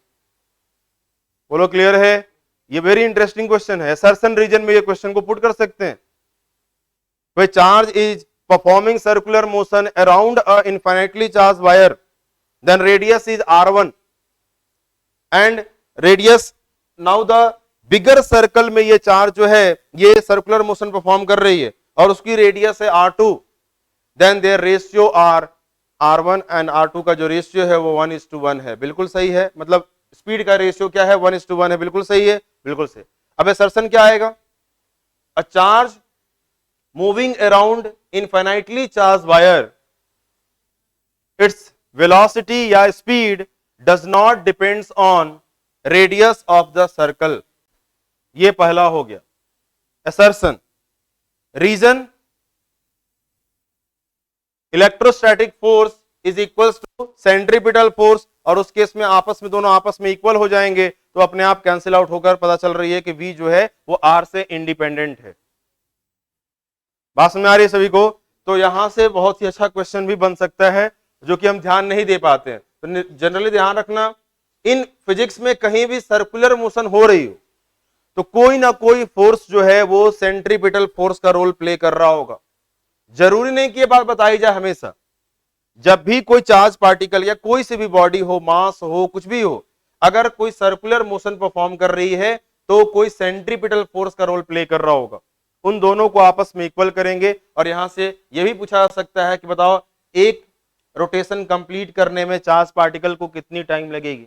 बोलो क्लियर है? ये वेरी इंटरेस्टिंग क्वेश्चन है। सर्सन रीजन में ये क्वेश्चन को पुट कर सकते हैं। Where charge is performing circular motion around a infinitely charged wire, then radius is r1 and radius, now the bigger circle में ये चार्ज जो है ये सर्कुलर मोशन परफॉर्म कर रही है और उसकी रेडियस है r2, then their ratio are r1 and r2 का जो रेशियो है वो 1:1 है। बिल्कुल सही है, मतलब स्पीड का रेशियो क्या है? 1:1 है। बिल्कुल सही है, बिल्कुल सही। अब असर्शन क्या आएगा? A charge moving around infinitely charged wire, its velocity या speed does not depends on radius of the circle। ये पहला हो गया assertion। reason, electrostatic force is equals to centripetal force, और उस केस में आपस में दोनों आपस में इक्वल हो जाएंगे तो अपने आप कैंसिल आउट होकर पता चल रही है कि V जो है वो R से इंडिपेंडेंट है। बात समझ आ रही है सभी को? तो यहां से बहुत ही अच्छा क्वेश्चन भी बन सकता है जो कि हम ध्यान नहीं दे पाते हैं। तो जनरली ध्यान रखना, इन फिजिक्स में कहीं भी सर्कुलर मोशन हो रही हो तो कोई ना कोई फोर्स जो है वो सेंट्रीपिटल फोर्स का रोल प्ले कर रहा होगा। जरूरी नहीं कि ये बात बताई जाए हमेशा। जब भी कोई चार्ज पार्टिकल या कोई सी भी बॉडी हो, मास हो, कुछ भी हो, अगर कोई सर्कुलर मोशन परफॉर्म कर रही है तो कोई सेंट्रीपिटल फोर्स का रोल प्ले कर रहा होगा। उन दोनों को आपस में इक्वल करेंगे और यहां से यह भी पूछा जा सकता है कि बताओ एक रोटेशन कंप्लीट करने में चार्ज पार्टिकल को कितनी टाइम लगेगी।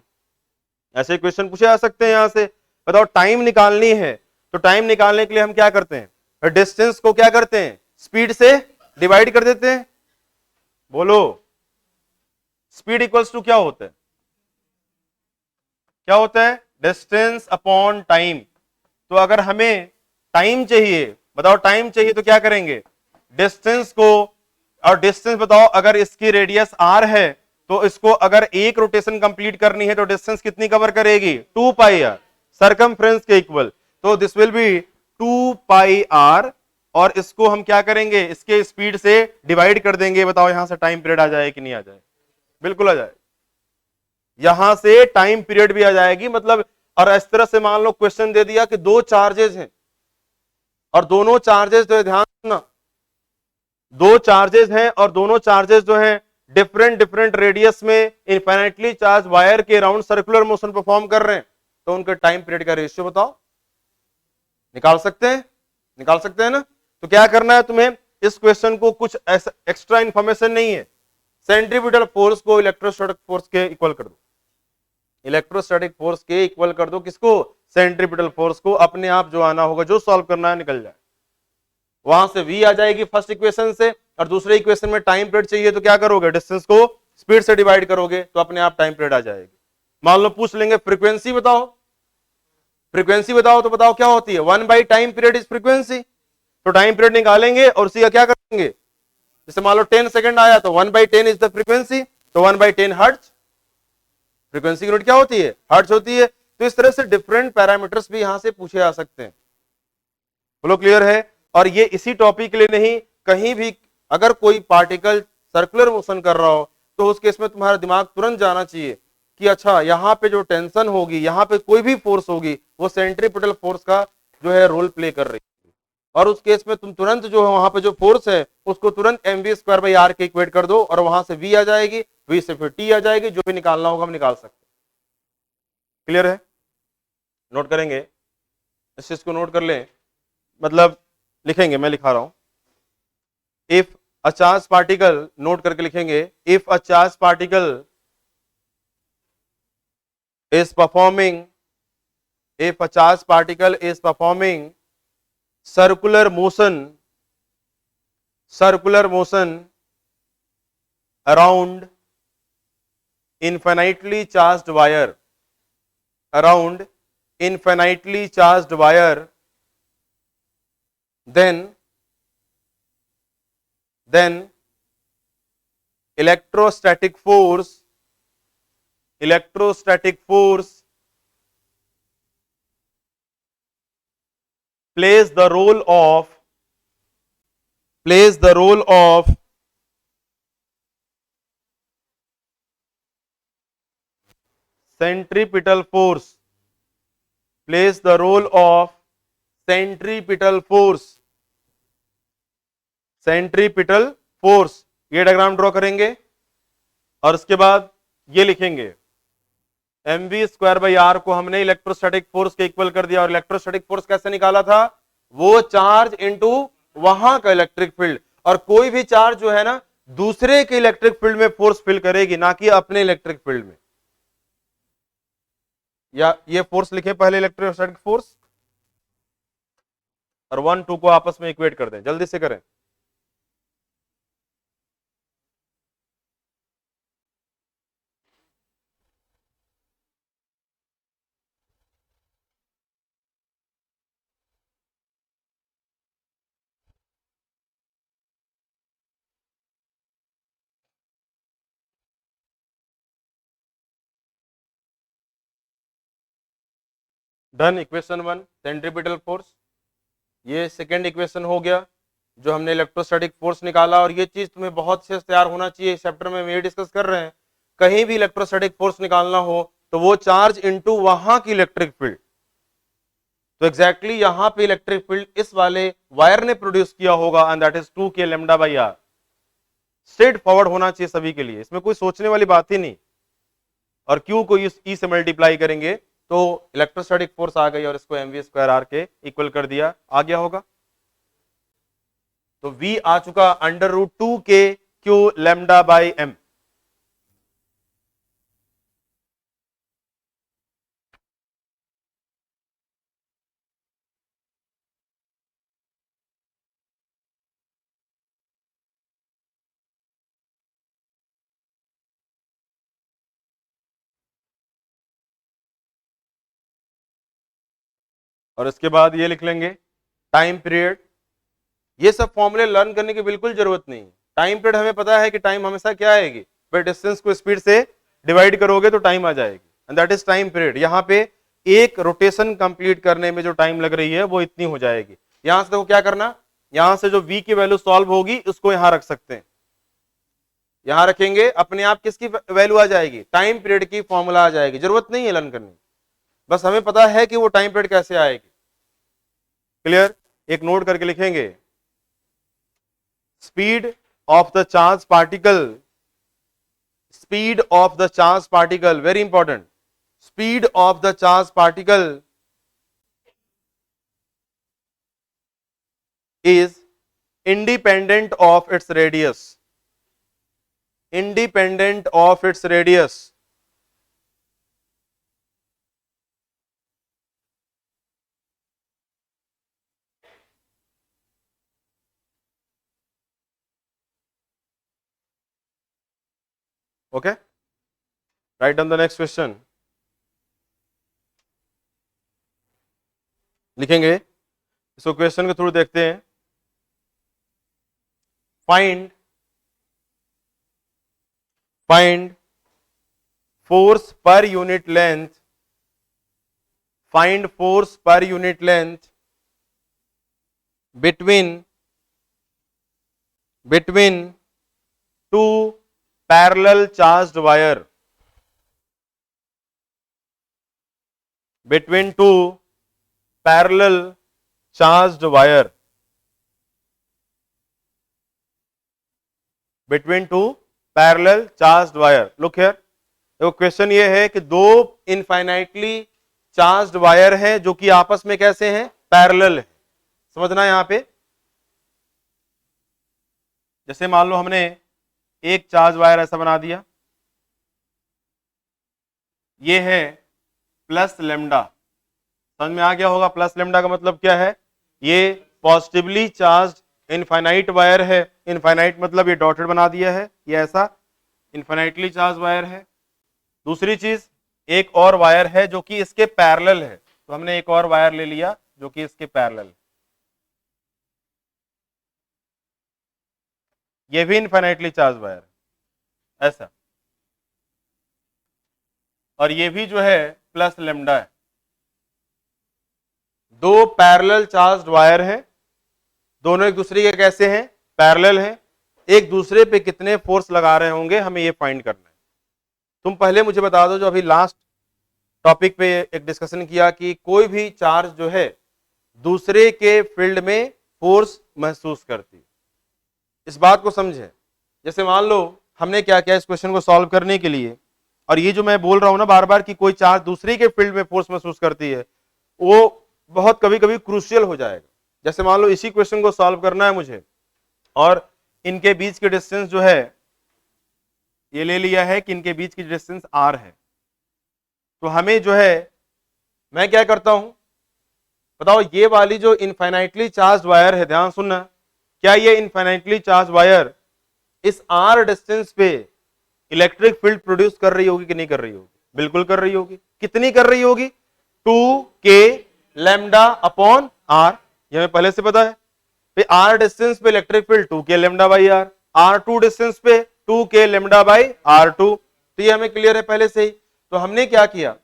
ऐसे क्वेश्चन पूछे जा सकते हैं। यहां से बताओ टाइम निकालनी है तो टाइम निकालने के लिए हम क्या करते हैं? डिस्टेंस को क्या करते हैं? स्पीड से डिवाइड कर देते हैं। बोलो स्पीड इक्वल्स टू क्या होता है? क्या होता है? Distance upon time. तो अगर हमें टाइम चाहिए, बताओ टाइम चाहिए तो क्या करेंगे? डिस्टेंस को, और डिस्टेंस बताओ, अगर इसकी रेडियस r है तो इसको अगर एक रोटेशन कंप्लीट करनी है तो डिस्टेंस कितनी कवर करेगी, 2 पाई r, सरकमफ्रेंस के इक्वल। तो this will be 2 pi r, और इसको हम क्या करेंगे, इसके स्पीड से डिवाइड कर देंगे। बताओ यहां से टाइम पीरियड आ जाए कि नहीं आ जाए, बिल्कुल आ जाए, यहां से टाइम पीरियड भी आ जाएगी। मतलब और इस तरह से मान लो क्वेश्चन दे दिया कि दो चार्जेस हैं, और दोनों चार्जेस जो है, ध्यान रखना, दो चार्जेस हैं और दोनों चार्जेस जो हैं डिफरेंट डिफरेंट रेडियस में इनफाइनाइटली चार्ज वायर के अराउंड सर्कुलर मोशन परफॉर्म कर रहे हैं, तो उनके टाइम पीरियड का रेशियो बताओ, निकाल सकते हैं, निकाल सकते हैं ना। तो क्या करना है तुम्हें, इस क्वेश्चन को कुछ ऐसा एक्स्ट्रा इंफॉर्मेशन नहीं है, सेंट्रीपिटल फोर्स को इलेक्ट्रोस्टैटिक फोर्स के इक्वल कर दो, इलेक्ट्रोस्टैटिक फोर्स के इक्वल कर दो, किसको, सेंट्रीपिटल फोर्स को। अपने आप जो आना होगा, जो सॉल्व करना है निकल जाए, वहां से v आ जाएगी फर्स्ट इक्वेशन से, और दूसरे इक्वेशन में टाइम पीरियड चाहिए तो क्या करोगे, डिस्टेंस को स्पीड से डिवाइड करोगे तो अपने आप टाइम पीरियड आ जाएगी। मान लो पूछ लेंगे फ्रीक्वेंसी बताओ, फ्रीक्वेंसी बताओ, तो बताओ क्या होती है, 1 by time period is frequency. तो टाइम पीरियड निकालेंगे और उसी का क्या करेंगे, जैसे मान लो 10 सेकंड आया तो 1/10 इज द फ्रीक्वेंसी, तो 1/10 हर्ट्ज, फ्रीक्वेंसी की यूनिट क्या होती है, हर्ट्ज होती है। तो इस तरह से डिफरेंट पैरामीटर्स भी यहां से पूछे जा सकते हैं। बोलो क्लियर है। और ये इसी टॉपिक के लिए नहीं, कहीं भी अगर कोई पार्टिकल सर्कुलर मोशन कर रहा हो तो उस केस में तुम्हारा दिमाग तुरंत जाना चाहिए कि अच्छा यहां पे जो टेंशन होगी, यहां पे कोई भी फोर्स होगी, वो सेंट्रीपिटल फोर्स का जो है रोल प्ले कर रही है। और उस केस में तुम तुरंत जो है वहां पे जो फोर्स है उसको तुरंत mv² के इक्वेट कर दो, और वहां से v आ जाएगी, v से फिर t आ जाएगी, जो भी निकालना होगा हम निकाल सकते हैं। क्लियर है, नोट करेंगे, इस चीज को नोट कर लें, मतलब लिखेंगे, मैं लिखा रहा हूं, if a charge particle, note करके लिखेंगे, if a charge particle is performing, if a charged particle is performing circular motion around infinitely charged wire, around infinitely charged wire, then electrostatic force plays the role of centripetal force, plays the role of centripetal force, centripetal force. ये diagram draw करेंगे और उसके बाद ये लिखेंगे, mv²/r को हमने electrostatic force के इक्वल कर दिया। और इलेक्ट्रोस्टैटिक फोर्स कैसे निकाला था, वो चार्ज इनटू वहां का इलेक्ट्रिक फील्ड, और कोई भी चार्ज जो है ना दूसरे के इलेक्ट्रिक फील्ड में फोर्स फिल करेगी, ना कि अपने इलेक्ट्रिक फील्ड में। या ये फोर्स लिखे पहले, इलेक्ट्रोस्टैटिक फोर्स, और 1 2 को आपस में इक्वेट कर दें, जल्दी से करें। Done, equation 1 centripetal force. ये सेकेंड इक्वेशन हो गया जो हमने इलेक्ट्रोस्टैटिक फोर्स निकाला। और ये चीज तुम्हें बहुत से तैयार होना चाहिए, इस चैप्टर में ये डिस्कस कर रहे हैं, कहीं भी इलेक्ट्रोस्टैटिक फोर्स निकालना हो तो वो चार्ज इनटू वहां की इलेक्ट्रिक फील्ड। तो एग्जैक्टली यहां पे इलेक्ट्रिक फील्ड इस वाले वायर ने प्रोड्यूस किया होगा, and that is 2k λ/r। Straight forward होना चाहिए सभी के लिए, इसमें कोई सोचने वाली बात ही नहीं। और क्यू को ई से मल्टीप्लाई करेंगे तो इलेक्ट्रोस्टैटिक फोर्स आ गई, और इसको mv²r के इक्वल कर दिया, आ गया होगा। तो v आ चुका √2k λ/m। और इसके बाद ये लिख लेंगे टाइम पीरियड, ये सब फॉर्मूले लर्न करने की बिल्कुल जरूरत नहीं है। टाइम पीरियड हमें पता है कि टाइम हमेशा क्या आएगी, भाई डिस्टेंस को स्पीड से डिवाइड करोगे तो टाइम आ जाएगी, and that is time period. यहाँ पे एक रोटेशन कंप्लीट करने में जो टाइम लग रही है वो इतनी हो जाएगी। यहां से देखो क्या करना, यहां से जो v की वैल्यू सॉल्व होगी उसको यहां रख सकते हैं, यहां रखेंगे अपने आप किसकी वैल्यू आ जाएगी, टाइम पीरियड की फॉर्मूला आ जाएगी। जरूरत नहीं है लर्न करने, बस हमें पता है कि वो टाइम पीरियड कैसे आएगी। क्लियर? एक नोट करके लिखेंगे, speed of the charge particle, speed of the charge particle, very important, speed of the charge particle is independent of its radius, independent of its radius. Okay, write down the next question. लिखेंगे इसको, question के through देखते हैं। Find force per unit length, find force per unit length between two parallel charged wire, between two parallel charged wire, between two parallel charged wire. Look here, देखो question ये है कि दो इनफाइनाइटली चार्ज्ड वायर है जो कि आपस में कैसे हैं, पैरेलल है। समझना यहां पे, जैसे मान लो हमने एक चार्ज वायर ऐसा बना दिया, ये है प्लस लेमडा, समझ में आ गया होगा। प्लस लेमडा का मतलब क्या है, ये पॉजिटिवली चार्ज्ड इनफाइनाइट वायर है, इनफाइनाइट मतलब ये डॉटेड बना दिया है, ये ऐसा इनफाइनाइटली चार्ज वायर है। दूसरी चीज, एक और वायर है जो कि इसके पैरेलल है, तो हमने एक और वायर ले लिया जो कि इसके पैरेलल, ये भी इनफाइनाइटली चार्ज वायर है ऐसा, और ये भी जो है प्लस लेमडा है। दो पैरेलल चार्ज्ड वायर हैं, दोनों एक दूसरे के कैसे हैं, पैरेलल हैं, एक दूसरे पे कितने फोर्स लगा रहे होंगे हमें ये फाइंड करना है। तुम पहले मुझे बता दो, जो अभी लास्ट टॉपिक पे एक डिस्कशन किया कि कोई भी चार्ज जो है दूसरे के फील्ड में फोर्स महसूस करती है, इस बात को समझे। जैसे मान लो हमने क्या किया इस क्वेश्चन को सॉल्व करने के लिए, और ये जो मैं बोल रहा हूं ना बार बार कि कोई चार्ज दूसरे के फील्ड में फोर्स महसूस करती है, वो बहुत कभी कभी क्रूशियल हो जाएगा। जैसे मान लो इसी क्वेश्चन को सॉल्व करना है मुझे, और इनके बीच की डिस्टेंस जो है ये ले लिया है कि इनके बीच की डिस्टेंस r है, तो हमें जो है मैं क्या करता हूं बताओ, ये वाली जो इनफाइनाइटली चार्ज वायर है, ध्यान सुनना, क्या ये इनफाइनाइटली चार्ज वायर इस r डिस्टेंस पे इलेक्ट्रिक फील्ड प्रोड्यूस कर रही होगी कि नहीं कर रही होगी? बिल्कुल कर रही होगी। कितनी कर रही होगी? 2k लैम्डा अपॉन r, ये हमें पहले से पता है। r डिस्टेंस पे electric field 2k lambda by r, r2 distance पे 2k लैम्डा बाई r2, तो ये हमें क्लियर है पहले से ही। तो हमने क्या किया,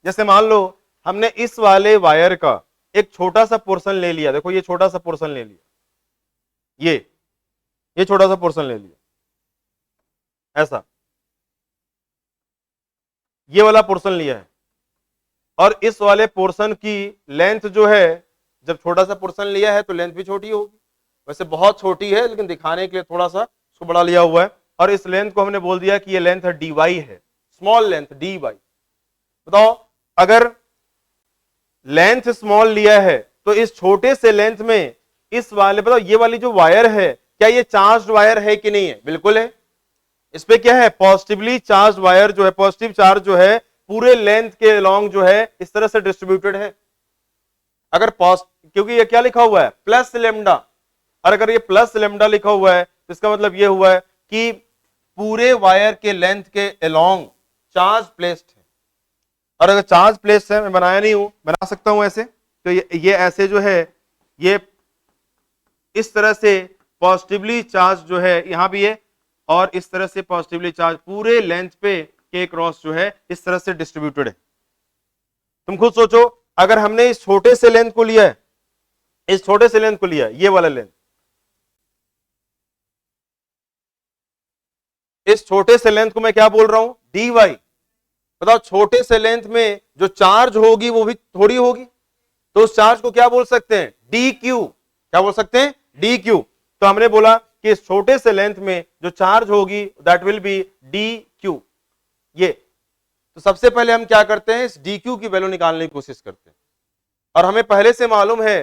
जैसे मान लो हमने इस वाले वायर का एक छोटा सा पोर्शन ले लिया, देखो ये छोटा सा पोर्शन ले लिया, ये छोटा सा पोर्शन ले लिया ऐसा, ये वाला पोर्शन लिया है, और इस वाले पोर्शन की लेंथ जो है, जब छोटा सा पोर्शन लिया है तो लेंथ भी छोटी होगी, वैसे बहुत छोटी है लेकिन दिखाने के लिए थोड़ा सा उसको बड़ा लिया हुआ है, और इस लेंथ को हमने बोल दिया कि ये लेंथ है dy है, स्मॉल लेंथ dy। बताओ अगर लेंथ स्मॉल लिया है तो इस छोटे से लेंथ में इस वाले, बताओ ये वाली जो वायर है क्या ये चार्ज्ड वायर है कि नहीं है? बिल्कुल है। इस पे क्या है, पॉजिटिवली चार्ज वायर जो है, पॉजिटिव चार्ज जो है पूरे लेंथ के अलोंग जो है इस तरह से डिस्ट्रीब्यूटेड है। अगर क्योंकि ये क्या लिखा हुआ है, प्लस लेमडा, और अगर ये प्लस लेमडा लिखा हुआ है तो इसका मतलब ये हुआ है कि पूरे वायर के लेंथ के अलोंग चार्ज प्लेस्ड है। और अगर चार्ज प्लेस्ड है, मैं बनाया नहीं हूं, बना सकता हूं ऐसे, तो ये ऐसे जो है ये इस तरह से पॉजिटिवली चार्ज जो है यहां भी है और इस तरह से पॉजिटिवली चार्ज पूरे लेंथ पे के क्रॉस जो है इस तरह से डिस्ट्रीब्यूटेड है। तुम खुद सोचो, अगर हमने इस छोटे से लेंथ को लिया है, इस छोटे से लेंथ को लिया है, ये वाला लेंथ, इस छोटे से लेंथ को मैं क्या बोल रहा हूं, dy। बताओ छोटे से लेंथ में जो चार्ज होगी वो भी थोड़ी होगी, तो उस चार्ज को क्या बोल सकते हैं, dq। क्या बोल सकते हैं, dq। तो हमने बोला कि इस छोटे से लेंथ में जो चार्ज होगी दैट विल बी dq। ये तो सबसे पहले हम क्या करते हैं, इस dq की वैल्यू निकालने की कोशिश करते हैं। और हमें पहले से मालूम है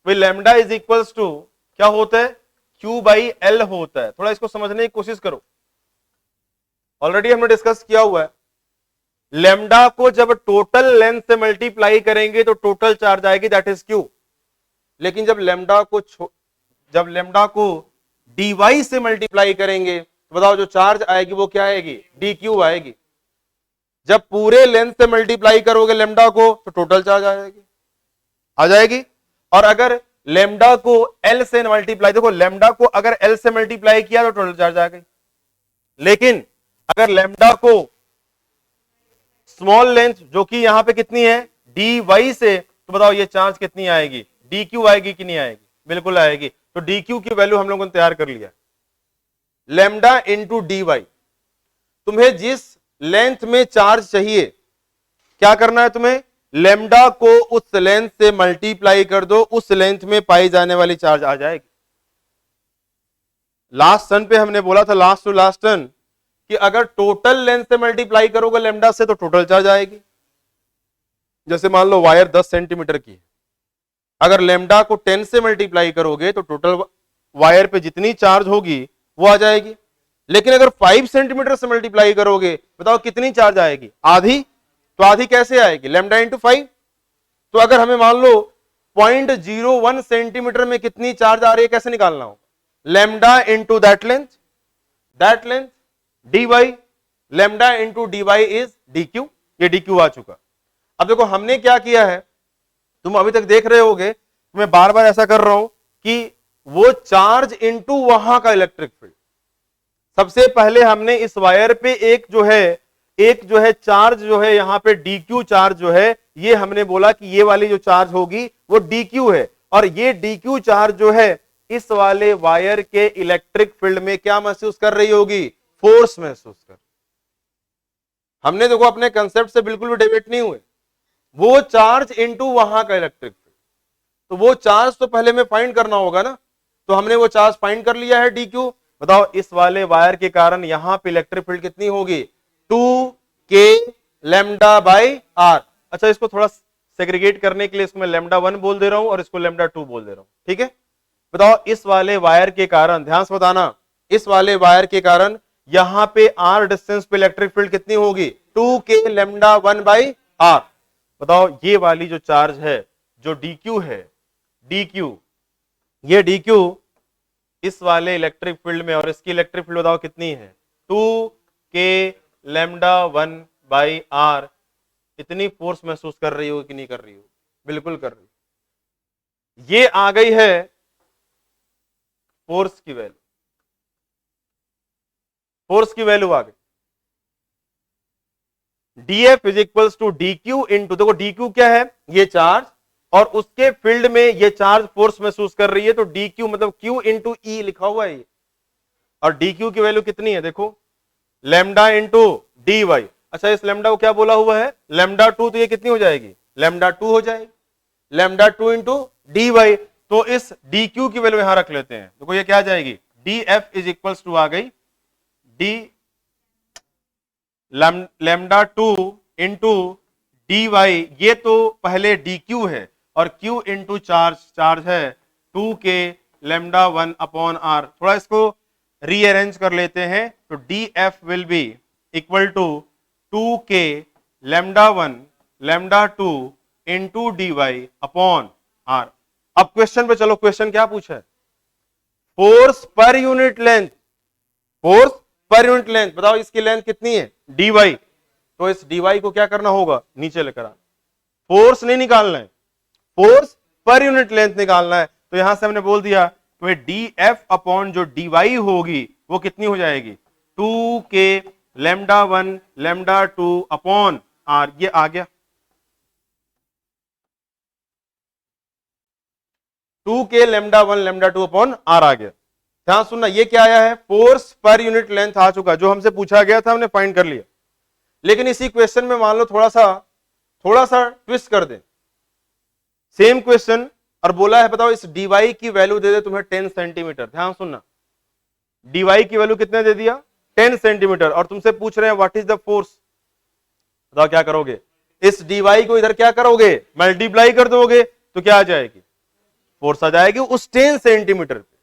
भाई लैम्डा इज इक्वल्स टू क्या होता है, q बाई एल होता है। थोड़ा इसको समझने की कोशिश करो, ऑलरेडी हमने डिस्कस किया हुआ है। लैम्डा को जब टोटल लेंथ से मल्टीप्लाई करेंगे तो टोटल चार्ज आएगी दैट इज q। लेकिन जब लैम्डा को dy से मल्टीप्लाई करेंगे तो बताओ जो चार्ज आएगी वो क्या आएगी, dq आएगी। जब पूरे लेंथ से मल्टीप्लाई करोगे लैम्डा को तो टोटल चार्ज आ जाएगी। और अगर लैम्डा को l से मल्टीप्लाई, देखो लैम्डा को अगर l से मल्टीप्लाई किया तो टोटल चार्ज आ गई। लेकिन अगर लैम्डा को स्मॉल लेंथ जो कि यहां पे कितनी है dy से, तो बताओ ये चार्ज कितनी आएगी, dq आएगी कि नहीं आएगी, बिल्कुल आएगी। तो dq की वैल्यू हम लोगों ने तैयार कर लिया, लैम्डा इंटू dy। तुम्हें जिस लेंथ में चार्ज चाहिए क्या करना है, तुम्हें लैम्डा को उस लेंथ से मल्टीप्लाई कर दो, उस लेंथ में पाई जाने वाली चार्ज आ जाएगी। लास्ट टर्न पे हमने बोला था, लास्ट टू लास्ट टर्न, कि अगर टोटल लेंथ से मल्टीप्लाई करोगे लैम्डा से तो टोटल चार्ज आएगी। जैसे मान लो वायर 10 सेंटीमीटर की है, अगर लैम्डा को 10 से मल्टीप्लाई करोगे तो टोटल वायर पे जितनी चार्ज होगी वो आ जाएगी। लेकिन अगर 5 सेंटीमीटर से मल्टीप्लाई करोगे बताओ कितनी चार्ज आएगी, आधी। तो आधी कैसे आएगी, लैम्डा इंटू 5। तो अगर हमें मान लो 0.01 सेंटीमीटर में कितनी चार्ज आ रही है, कैसे निकालना हो, lambda into that length dy, lambda into dy is dq। ये dq आ चुका। अब देखो हमने क्या किया है, तुम अभी तक देख रहे होगे, मैं बार बार ऐसा कर रहा हूं कि वो चार्ज इंटू वहां का इलेक्ट्रिक फील्ड। सबसे पहले हमने इस वायर पे एक जो है चार्ज जो है यहां पे dq चार्ज जो है, ये हमने बोला कि ये वाली जो चार्ज होगी वो dq है। और ये dq चार्ज जो है इस वाले वायर के इलेक्ट्रिक फील्ड में क्या महसूस कर रही होगी, फोर्स महसूस कर। हमने देखो अपने कंसेप्ट से बिल्कुल भी डेविएट नहीं हुए, वो चार्ज इनटू वहां का इलेक्ट्रिक फील्ड। तो वो चार्ज तो पहले में फाइंड करना होगा ना, तो हमने वो चार्ज फाइंड कर लिया है dq। बताओ इस वाले वायर के कारण यहां पे इलेक्ट्रिक फील्ड कितनी होगी, 2k लैम्डा बाई r। अच्छा इसको थोड़ा सेग्रीगेट करने के लिए इसको मैं लैम्डा 1 बोल दे रहा हूं और इसको लैम्डा 2 बोल दे रहा हूं, ठीक है। बताओ इस वाले वायर के कारण, ध्यान से बताना, इस वाले वायर के कारण यहां पे r डिस्टेंस पे इलेक्ट्रिक फील्ड कितनी होगी, 2k लैम्डा 1 बाई r। बताओ ये वाली जो चार्ज है जो dq है, ये dq इस वाले इलेक्ट्रिक फील्ड में, और इसकी इलेक्ट्रिक फील्ड बताओ कितनी है, 2k लैम्डा 1 बाई r। इतनी फोर्स महसूस कर रही हो कि नहीं कर रही हो, बिल्कुल कर रही हो। ये आ गई है फोर्स की वैल्यू, आ गई। df is equals to dq into, देखो dq क्या है, ये चार्ज, और उसके फील्ड में ये चार्ज फोर्स महसूस कर रही है, तो dq मतलब q इंटू ई लिखा हुआ है ये। और dq की वैल्यू कितनी है, देखो लैम्डा इंटू dy। अच्छा इस लैम्डा को क्या बोला हुआ है, लैम्डा 2, तो ये कितनी हो जाएगी, लैम्डा 2 हो जाएगी, लैम्डा 2 इंटू dy। तो इस dq की वैल्यू यहां रख लेते हैं, देखो ये क्या आ जाएगी, df इज इक्वल्स टू आ गई डी लैम्डा 2 इंटू dy। ये तो पहले dq है और q इंटू चार्ज है 2k लैम्डा 1 अपॉन r। थोड़ा इसको रीअरेंज कर लेते हैं, तो df will be equal to 2k lambda 1 lambda 2 into dy upon r। अब क्वेश्चन पे चलो, क्वेश्चन क्या पूछा है, फोर्स पर यूनिट लेंथ, फोर्स पर यूनिट लेंथ। बताओ इसकी लेंथ कितनी है, dy। तो इस dy को क्या करना होगा, नीचे लेकर आना, फोर्स नहीं निकालना है, फोर्स पर यूनिट लेंथ निकालना है। तो यहां से हमने बोल दिया तो डी एफ अपॉन जो डी वाई होगी वो कितनी हो जाएगी, 2k lambda 1 lambda 2 upon R, ये आ गया 2k lambda 1 lambda 2 upon R आ गया। ध्यान सुनना, ये क्या आया है, फोर्स पर यूनिट लेंथ आ चुका, जो हमसे पूछा गया था हमने फाइंड कर लिया। लेकिन इसी क्वेश्चन में मान लो थोड़ा सा ट्विस्ट कर दें, सेम क्वेश्चन और बोला है बताओ इस dy की वैल्यू दे दे तुम्हें 10 सेंटीमीटर। ध्यान सुनना, dy की वैल्यू कितने दे दिया, 10 सेंटीमीटर, और तुमसे पूछ रहे हैं व्हाट इज द फोर्स। बताओ क्या करोगे, इस dy को इधर क्या करोगे, मल्टीप्लाई कर दोगे, तो क्या आ जाएगी, फोर्स आ जाएगी उस 10 सेंटीमीटर पे,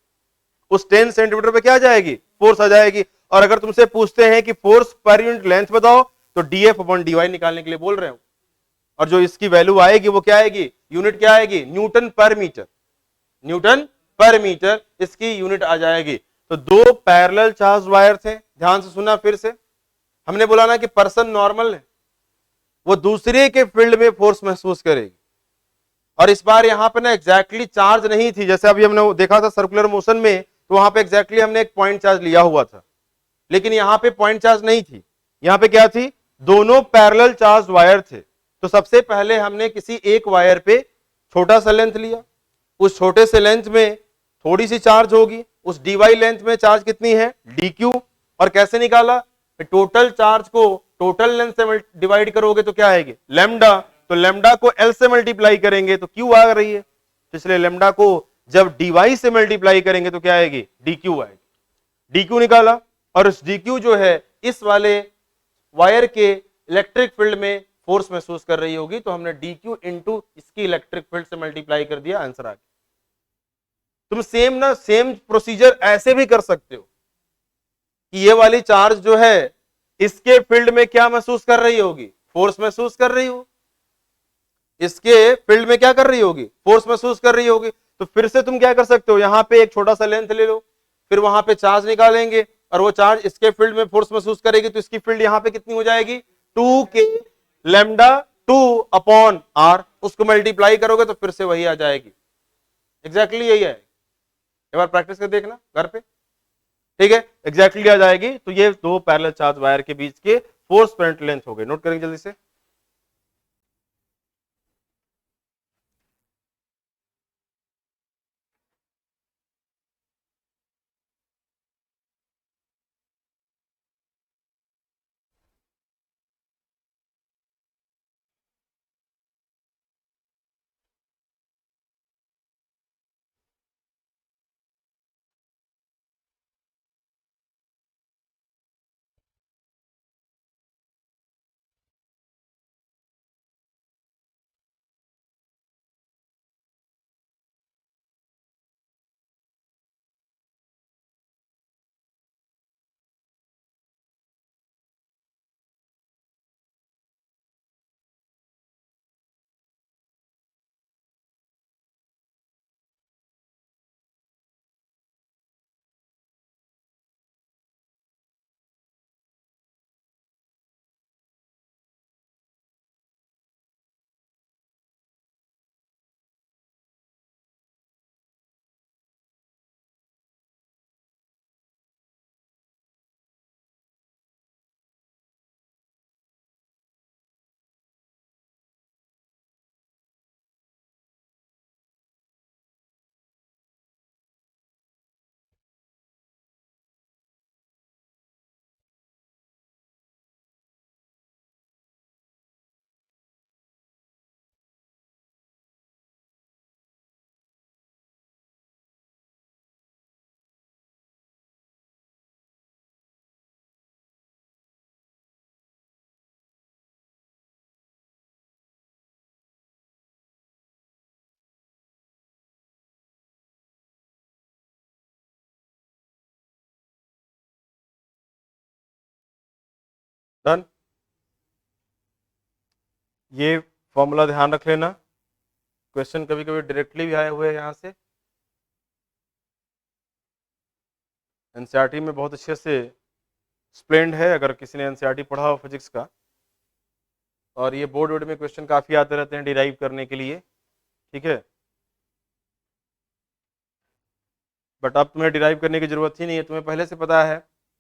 उस 10 सेंटीमीटर पे क्या आ जाएगी, फोर्स आ जाएगी। और अगर तुमसे पूछते हैं कि फोर्स पर यूनिट लेंथ बताओ, तो df अपॉन dy निकालने के लिए बोल रहे हो, और जो इसकी वैल्यू आएगी वो क्या आएगी, यूनिट क्या आएगी, न्यूटन पर मीटर, न्यूटन पर मीटर इसकी यूनिट आ जाएगी। तो दो पैरेलल चार्ज वायर थे, ध्यान से सुना फिर से, हमने बोला ना कि पर्सन नॉर्मल है, वो दूसरे के फील्ड में फोर्स महसूस करेगी, और इस बार यहां पे ना एग्जैक्टली चार्ज नहीं थी, जैसे अभी हमने देखा था सर्कुलर मोशन में, तो वहां पे एग्जैक्टली हमने एक पॉइंट चार्ज लिया हुआ था, लेकिन यहां पे पॉइंट चार्ज नहीं थी, यहां पे क्या थी, दोनों पैरेलल चार्ज वायर थे। तो सबसे पहले हमने किसी एक वायर पे छोटा सा लेंथ लिया, उस छोटे से लेंथ में थोड़ी सी चार्ज होगी, उस dy लेंथ में चार्ज कितनी है, dq, और कैसे निकाला, टोटल चार्ज को टोटल लेंथ से डिवाइड करोगे तो क्या आएगी, लैम्डा, तो लैम्डा को l से मल्टीप्लाई करेंगे तो q आ रही है, तो इसलिए लैम्डा को जब dy से मल्टीप्लाई करेंगे तो क्या आएगी, dq आएगी, dq निकाला, और उस dq जो है इस वाले वायर के इलेक्ट्रिक फील्ड में फोर्स महसूस कर रही होगी, तो हमने dq इंटू इसकी इलेक्ट्रिक फील्ड से मल्टीप्लाई कर दिया, आंसर आ गया। तुम सेम प्रोसीजर ऐसे भी कर सकते हो कि ये वाली चार्ज जो है इसके फील्ड में क्या महसूस कर रही होगी, फोर्स महसूस कर रही हो, इसके फील्ड में क्या कर रही होगी, फोर्स महसूस कर रही होगी। तो फिर से तुम क्या कर सकते हो, यहां पे एक छोटा सा लेंथ ले लो, फिर वहां पे चार्ज निकालेंगे, और वो चार्ज इसके फील्ड में फोर्स महसूस करेगी, तो इसकी फील्ड यहां पे कितनी हो जाएगी, 2k लैम्डा 2 अपॉन आर, उसको मल्टीप्लाई करोगे तो फिर से वही आ जाएगी, एग्जैक्टली यही है। एक बार प्रैक्टिस कर देखना घर पे, ठीक है, एग्जैक्टली आ जाएगी। तो ये दो पैरेलल चार्ज वायर के बीच के फोर्स पर लेंथ हो गए, नोट करेंगे जल्दी से। डन, ये फॉर्मूला ध्यान रख लेना, क्वेश्चन कभी कभी डायरेक्टली भी आए हुए हैं यहाँ से, एनसीईआरटी में बहुत अच्छे से एक्सप्लेन्ड है, अगर किसी ने एनसीईआरटी पढ़ा हो फिजिक्स का, और ये बोर्ड वोर्ड में क्वेश्चन काफी आते रहते हैं डिराइव करने के लिए, ठीक है। बट अब तुम्हें डिराइव करने की जरूरत ही नहीं है, तुम्हें पहले से पता है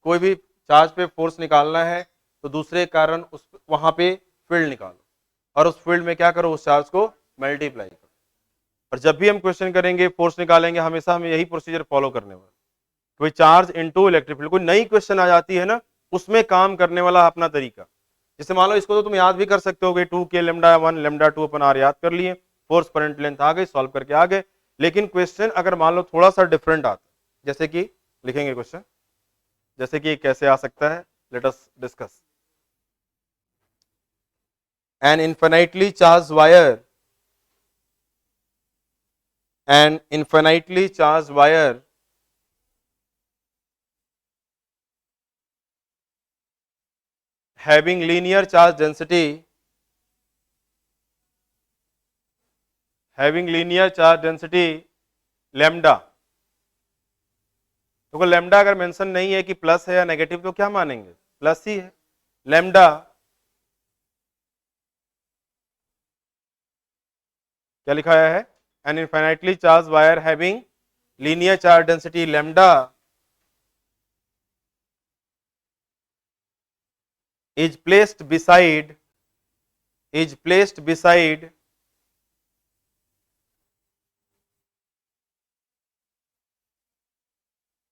कोई भी चार्ज पे फोर्स निकालना है तो दूसरे कारण उस वहां पे फील्ड निकालो और उस फील्ड में क्या करो, उस चार्ज को मल्टीप्लाई करो। और जब भी हम क्वेश्चन करेंगे फोर्स निकालेंगे हमेशा हमें यही प्रोसीजर फॉलो करने वाला, कोई चार्ज इनटू इलेक्ट्रिक फील्ड। कोई नई क्वेश्चन आ जाती है ना, उसमें काम करने वाला अपना तरीका। जैसे मान लो इसको तो तुम याद भी कर सकते हो, 2k lambda 1 lambda 2 upon are याद कर लिए, फोर्स करंट लेंथ आ गई, सॉल्व करके आ गए। लेकिन क्वेश्चन अगर मान लो थोड़ा सा डिफरेंट आता, जैसे कि लिखेंगे क्वेश्चन, जैसे कि कैसे आ सकता है, let us discuss. An infinitely charge wire, an infinitely charge wire having linear charge density, having linear charge density lambda। तो लैम्डा अगर मेंशन नहीं है कि प्लस है या नेगेटिव तो क्या मानेंगे, प्लस ही है। लैम्डा क्या लिखा है, an infinitely charge wire having linear charge density lambda is placed beside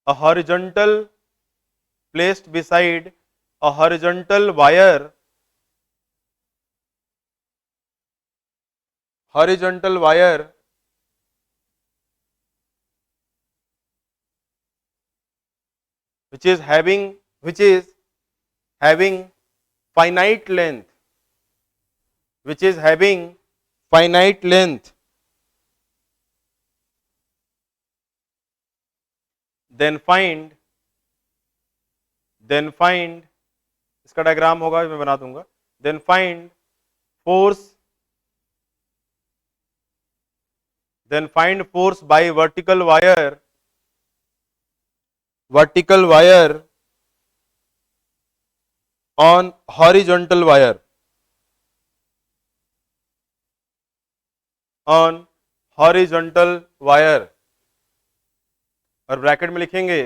a horizontal placed beside a horizontal wire, horizontal wire which is having finite length, which is having finite length, then find इसका diagram होगा, मैं बना दूंगा, then find force by vertical wire on horizontal wire, on horizontal wire, और bracket में लिखेंगे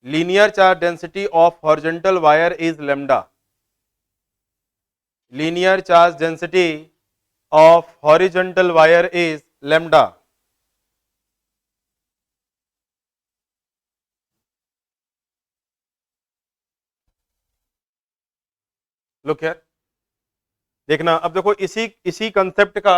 linear charge density of horizontal wire is lambda, linear charge density of horizontal wire is lambda. Look here, देखना अब देखो इसी concept का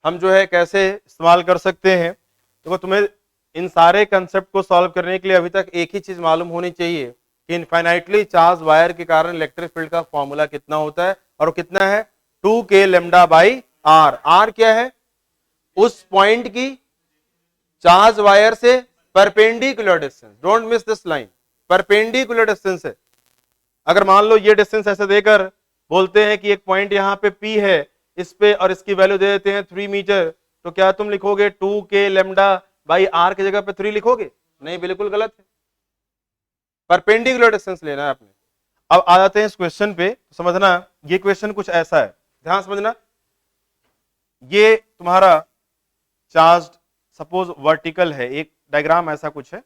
हम जो है कैसे इस्तेमाल कर सकते हैं। देखो तुम्हें इन सारे कंसेप्ट को सॉल्व करने के लिए अभी तक एक ही चीज मालूम होनी चाहिए कि इनफाइनाइटली चार्ज वायर के कारण इलेक्ट्रिक फील्ड का फॉर्मूला कितना होता है, और वो कितना है 2k lambda by are. Are क्या है, उस पॉइंट की चार्ज वायर से perpendicular distance, don't miss this line, perpendicular distance है। अगर मान लो ये डिस्टेंस ऐसे देकर बोलते हैं कि एक पॉइंट यहाँ पे P है इस पे, और इसकी वैल्यू दे देते हैं 3 मीटर, तो क्या तुम लिखोगे 2k लेमडा बाई आर की जगह पे 3 लिखोगे? नहीं, बिल्कुल गलत है, परपेंडिकुलर डिस्टेंस लेना है आपने। अब आ जाते हैं इस क्वेश्चन पे, समझना ये क्वेश्चन कुछ ऐसा है, ध्यान समझना। ये तुम्हारा चार्ज सपोज वर्टिकल है, एक डायग्राम ऐसा कुछ है,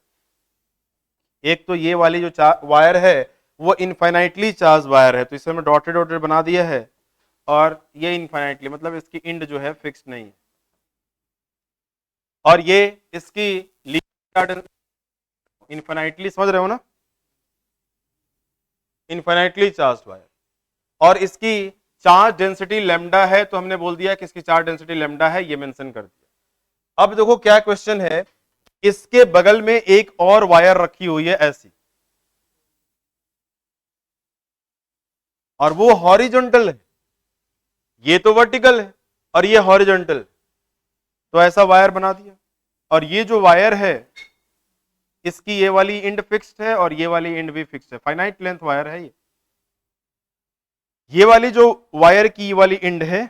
एक तो ये वाली जो वायर है वो इनफाइनाइटली चार्ज वायर है, तो इसे मैं डॉटेड डॉटेड बना दिया है, और ये इनफाइनाइटली मतलब इसकी इंड जो है फिक्स नहीं है, और ये इसकी इनफाइनाइटली, समझ रहे हो ना, इनफाइनाइटली चार्ज वायर, और इसकी चार्ज डेंसिटी लैम्डा है, तो हमने बोल दिया कि इसकी चार्ज डेंसिटी लैम्डा है, ये मेंशन कर दिया। अब देखो क्या क्वेश्चन है, इसके बगल में एक और वायर रखी हुई है ऐसी, और वो हॉरिजॉन्टल है, ये तो वर्टिकल है और ये हॉरिजॉन्टल, तो ऐसा वायर बना दिया। और ये जो वायर है इसकी ये वाली एंड फिक्स्ड है और ये वाली एंड भी फिक्स्ड है, फाइनाइट लेंथ वायर है ये वाली जो वायर की ये वाली एंड है,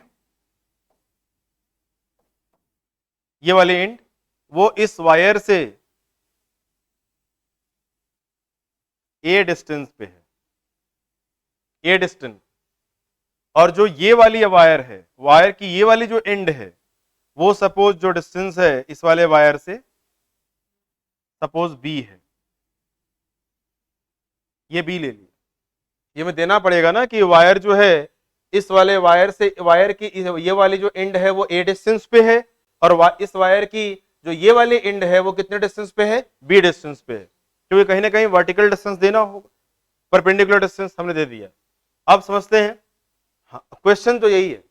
ये वाली एंड वो इस वायर से ए डिस्टेंस पे है, ए डिस्टेंस, और जो ये वाली वायर है, वायर की ये वाली जो एंड है वो सपोज जो डिस्टेंस है इस वाले वायर से, सपोज बी है, ये बी ले लिया, ये में देना पड़ेगा ना कि वायर जो है इस वाले वायर से, वायर की ये वाली जो एंड है वो ए डिस्टेंस पे है, और इस वायर की जो ये वाली एंड है वो कितने डिस्टेंस पे है, बी डिस्टेंस पे है, क्योंकि कहीं ना कहीं वर्टिकल डिस्टेंस देना होगा, परपेंडिकुलर डिस्टेंस हमने दे दिया। अब समझते हैं, हाँ, क्वेश्चन तो यही है।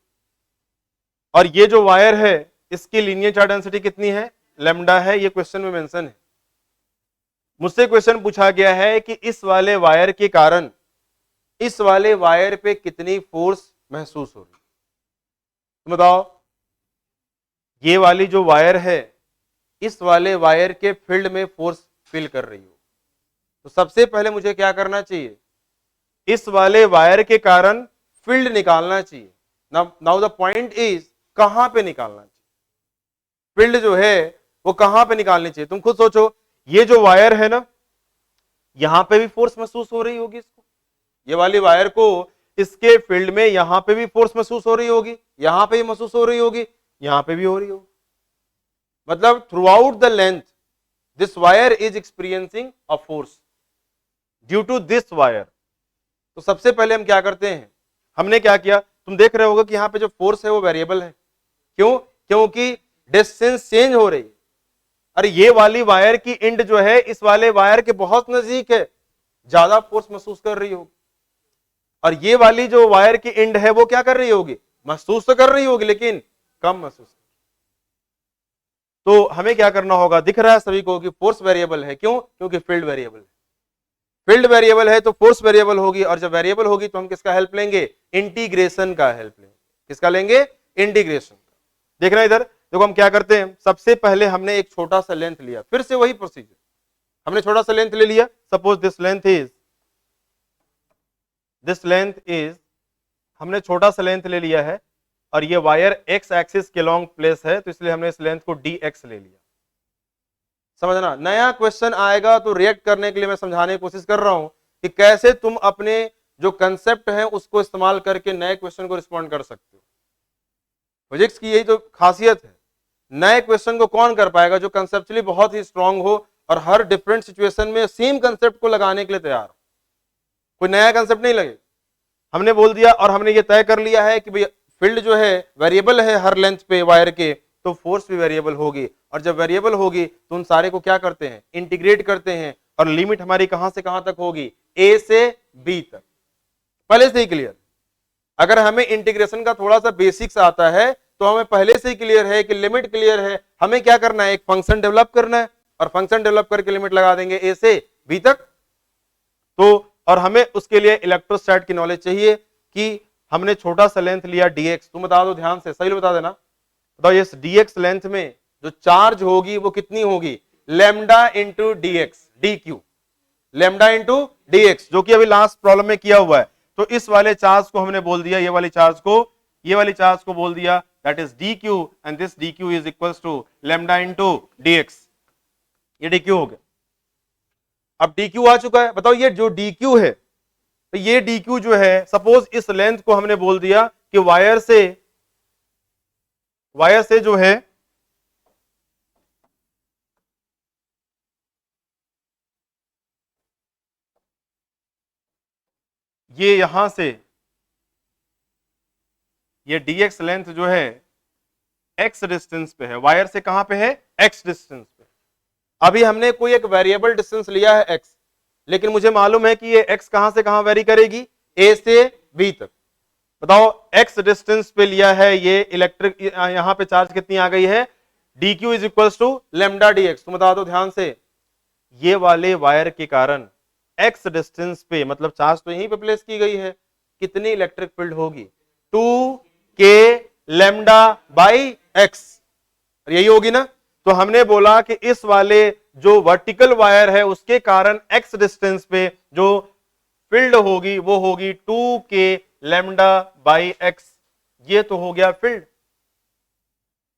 और ये जो वायर है इसकी लीनियर चार्ज डेंसिटी कितनी है, लैम्डा है, ये क्वेश्चन में मेंशन है। मुझसे क्वेश्चन पूछा गया है कि इस वाले वायर के कारण इस वाले वायर पे कितनी फोर्स महसूस हो रही है, तो बताओ ये वाली जो वायर है इस वाले वायर के फील्ड में फोर्स फील कर रही हो, तो सबसे पहले मुझे क्या करना चाहिए, इस वाले वायर के कारण फील्ड निकालना चाहिए। नाउ द पॉइंट इज कहां पे निकालना चाहिए, फील्ड जो है वो कहां पे निकालनी चाहिए। तुम खुद सोचो, ये जो वायर है ना, यहां पे भी फोर्स महसूस हो रही होगी इसको, ये वाली वायर को इसके फील्ड में यहां पे भी फोर्स महसूस हो रही होगी, यहां पे भी महसूस हो रही होगी, यहां पे भी हो रही होगी। मतलब throughout the length this wire is experiencing a force due to this wire. तो सबसे पहले हम क्या करते हैं, हमने क्या किया, तुम देख रहे होगे कि यहाँ पे जो फोर्स है वो वेरिएबल है। क्यों? क्योंकि डिस्टेंस चेंज हो रही है। अरे ये वाली वायर की एंड जो है इस वाले वायर के बहुत नजदीक है, ज्यादा फोर्स महसूस कर रही होगी, और ये वाली जो वायर की एंड है वो क्या कर रही होगी, महसूस तो कर रही होगी लेकिन कम महसूस। तो हमें क्या करना होगा, दिख रहा है सभी को कि फोर्स वेरिएबल है। क्यों? क्योंकि फील्ड वेरिएबल है। फील्ड वेरिएबल है तो फोर्स वेरिएबल होगी, और जब वेरिएबल होगी तो हम किसका हेल्प लेंगे, इंटीग्रेशन का हेल्प लेंगे। किसका लेंगे, इंटीग्रेशन का। देखना इधर, देखो हम क्या करते हैं, सबसे पहले हमने एक छोटा सा लेंथ लिया, फिर से वही प्रोसीजर, हमने छोटा सा लेंथ ले लिया। सपोज दिस लेंथ इज हमने छोटा सा लेंथ ले लिया है, और ये वायर एक्स एक्सिस के लॉन्ग प्लेस है, तो इसलिए हमने इस लेंथ को डी एक्स ले लिया। समझना, नया क्वेश्चन आएगा तो रिएक्ट करने के लिए मैं समझाने की कोशिश कर रहा हूं कि कैसे तुम अपने जो कंसेप्ट है उसको इस्तेमाल करके नए क्वेश्चन को रिस्पॉन्ड कर सकते हो। फिजिक्स की यही तो खासियत है, नए क्वेश्चन को कौन कर पाएगा, जो कंसेप्चुअली बहुत ही स्ट्रांग हो और हर डिफरेंट सिचुएशन में सेम कंसेप्ट को लगाने के लिए तैयार हो। कोई नया कंसेप्ट नहीं लगे, हमने बोल दिया और हमने ये तय कर लिया है कि भाई फील्ड जो है वेरिएबल है हर लेंथ पे वायर के, तो फोर्स भी वेरिएबल होगी, और जब वेरिएबल होगी तो उन सारे को क्या करते हैं, इंटीग्रेट करते हैं, और लिमिट हमारी कहां से कहां तक होगी, ए से बी तक। पहले से ही क्लियर, अगर हमें इंटीग्रेशन का थोड़ा सा बेसिक्स आता है तो हमें पहले से ही क्लियर है कि लिमिट क्लियर है, हमें क्या करना है, एक फंक्शन डेवलप करना है, और फंक्शन डेवलप करके लिमिट लगा देंगे ए से बी तक। तो और हमें उसके लिए इलेक्ट्रोस्टैट की नॉलेज चाहिए कि हमने छोटा सा लेंथ लिया dx, तुम बता दो ध्यान से, सही बता देना, बताओ ये dx लेंथ में जो चार्ज होगी वो कितनी होगी, lambda into d x d q, lambda into d x, जो कि अभी लास्ट प्रॉब्लम में किया हुआ है। तो इस वाले चार्ज को हमने बोल दिया, ये वाली चार्ज को बोल दिया that is d q, and this d q is equal to lambda into d x, ये डी क्यू हो गया। अब डी क्यू आ चुका है, बताओ ये जो डी क्यू है, तो ये डी क्यू जो है, सपोज इस लेंथ को हमने बोल दिया कि वायर से जो है ये यहां से ये dx लेंथ जो है x डिस्टेंस पे है, वायर से कहां पे है, x डिस्टेंस पे। अभी हमने कोई एक वेरिएबल डिस्टेंस लिया है x, लेकिन मुझे मालूम है कि ये x कहां से कहां वेरी करेगी, a से b तक। बताओ x डिस्टेंस पे लिया है, ये इलेक्ट्रिक यहां पे चार्ज कितनी आ गई है, dq is equal to lambda dx। तुम बता दो ध्यान से, ये वाले वायर के कारण x डिस्टेंस पे, मतलब चार्ज तो यहीं पे प्लेस की गई है, कितनी इलेक्ट्रिक फील्ड होगी, 2k लैम्डा बाई x, यही होगी ना। तो हमने बोला कि इस वाले जो वर्टिकल वायर है उसके कारण x डिस्टेंस पे जो फील्ड होगी वो होगी 2k लैम्डा बाई x, ये तो हो गया field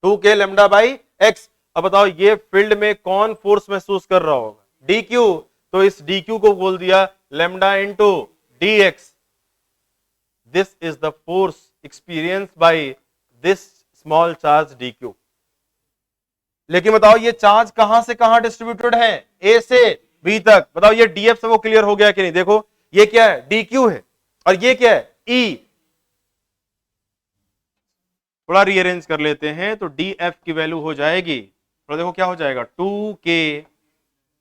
2k lambda by x। अब बताओ ये फील्ड में कौन फोर्स महसूस कर रहा होगा, dq, तो इस dq को बोल दिया lambda into dx, this is the force experience by this small charge dq। लेकिन बताओ ये चार्ज कहां से कहां डिस्ट्रीब्यूटेड है, ए से बी तक। बताओ ये डीएफ से वो क्लियर हो गया कि नहीं? देखो ये क्या है, डी क्यू है, और ये क्या है, ई। थोड़ा रीअरेंज कर लेते हैं तो डी एफ की वैल्यू हो जाएगी, तो देखो क्या हो जाएगा, 2k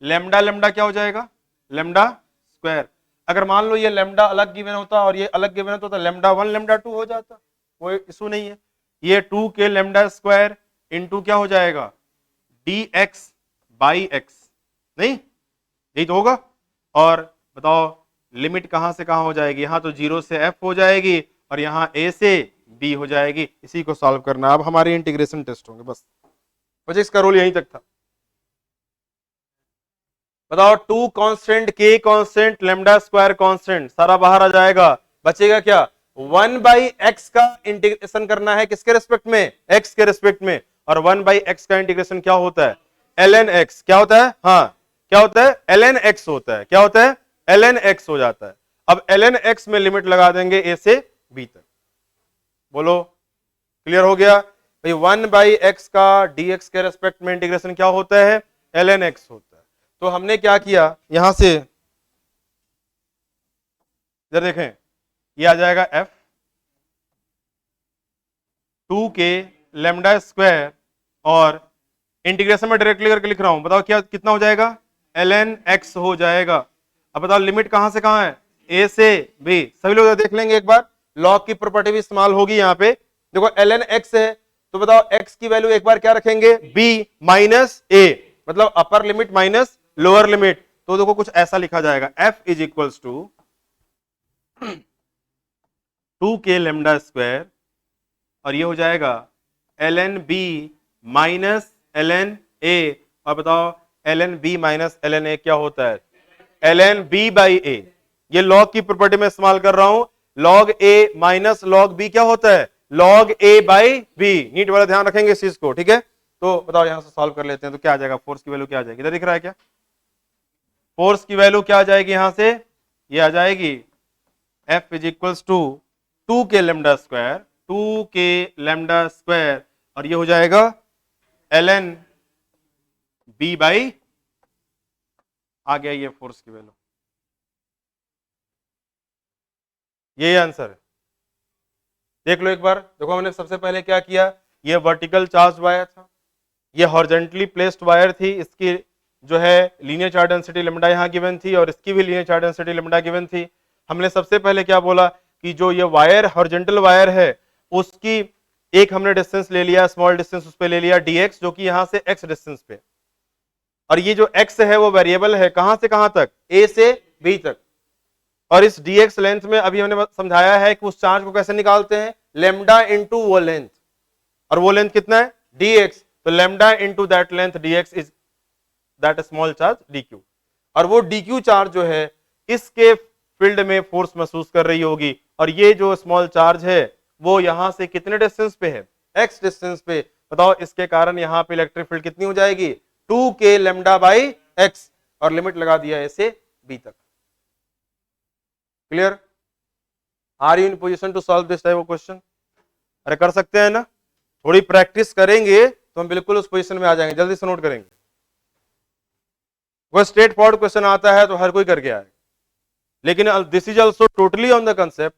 लेमडा, लेमडा क्या हो जाएगा, लेमडा स्क्वायर। अगर मान लो ये लेमडा अलग गिवन होता और ये अलग गिवन होता तो लेमडा 1 लेमडा 2 हो जाता, कोई इशू नहीं है। ये 2k लेमडा स्क्वायर इंटू क्या हो जाएगा, डी एक्स बाई एक्स, नहीं यही तो होगा। और बताओ लिमिट कहां से कहां हो जाएगी, यहां तो 0 से f हो जाएगी और यहां a से b हो जाएगी। इसी को सॉल्व करना, अब हमारे इंटीग्रेशन टेस्ट होंगे बस। फिजिक्स का रोल यहीं तक था। बताओ 2 constant, k constant, lambda square constant, सारा बाहर आ जाएगा। बचेगा क्या, 1 बाई एक्स का इंटीग्रेशन करना है, किसके रिस्पेक्ट में, x के रिस्पेक्ट में। और 1 बाई एक्स का इंटीग्रेशन क्या होता है, ln x। क्या होता है, हाँ क्या होता है, ln x होता है। क्या होता है, ln x हो जाता है। अब ln x में लिमिट लगा देंगे a से b तक। बोलो क्लियर हो गया भाई। 1 बाई एक्स का dx के रेस्पेक्ट में इंटीग्रेशन क्या होता है, ln x होता है। तो हमने क्या किया, यहां से इधर देखें, ये आ जाएगा f 2k लेमडा स्क्वायर, और इंटीग्रेशन में डायरेक्टली करके लिख रहा हूं। बताओ क्या कितना हो जाएगा, ln x हो जाएगा। अब बताओ लिमिट कहां से कहां है, a से b। सभी लोग देख लेंगे एक बार, लॉग की प्रॉपर्टी भी इस्तेमाल होगी यहां पे। देखो ln x है तो बताओ x की वैल्यू एक बार क्या रखेंगे, b माइनस a, मतलब upper limit minus lower limit. तो देखो कुछ ऐसा लिखा जाएगा, f is equals to 2k lambda square, और ये हो जाएगा ln b minus ln a। और बताओ ln b minus ln a क्या होता है, ln b बाई a। ये लॉग की प्रॉपर्टी में इस्तेमाल कर रहा हूं, log a minus log b क्या होता है, log a by b। NEET वाला ध्यान रखेंगे इस चीज को, ठीक है। तो बताओ यहां से सॉल्व कर लेते हैं, तो क्या आ जाएगा, फोर्स की वैल्यू क्या आ जाएगी, इधर दिख रहा है क्या, फोर्स की वैल्यू क्या आ जाएगी यहां से, ये आ जाएगी F is equals to 2k lambda square, 2k lambda square, और ये हो जाएगा ln b बाई, आ गया ये फोर्स की वैल्यू, यही आंसर है। देख लो एक बार, देखो हमने सबसे पहले क्या किया, ये वर्टिकल चार्ज वायर था, ये हॉरिजॉन्टली प्लेस्ड वायर थी, इसकी जो है लीनियर चार्ज डेंसिटी लेमडा यहाँ गिवन थी, और इसकी भी linear charge density lambda given थी। हमने सबसे पहले क्या बोला कि जो ये वायर हॉरिजॉन्टल वायर है उसकी एक हमने डिस्टेंस ले लिया, स्मॉल डिस्टेंस उस पे ले लिया dx, जो कि यहां से x डिस्टेंस पे, और ये जो x है वो वेरिएबल है कहां से कहां तक, a से b तक। और इस dx लेंथ में अभी हमने समझाया है कि उस चार्ज को कैसे निकालते हैं, लेमडा इंटू वो लेंथ, और वो लेंथ कितना है, dx। तो lambda into that length dx is that small charge dq। और वो dq चार्ज जो है इसके फील्ड में फोर्स महसूस कर रही होगी, और ये जो स्मॉल चार्ज है वो यहां से कितने डिस्टेंस पे है, x डिस्टेंस पे। बताओ इसके कारण यहां पे इलेक्ट्रिक फील्ड कितनी हो जाएगी, 2k लेमडा बाई x, और लिमिट लगा दिया a से b तक। Clear, are you in position to solve this type of question? अरे कर सकते हैं ना, थोड़ी प्रैक्टिस करेंगे तो हम बिल्कुल उस पोजीशन में आ जाएंगे, जल्दी से नोट करेंगे। वो स्ट्रेट फॉरवर्ड क्वेश्चन आता है तो हर कोई करके आए, लेकिन this is also totally on the concept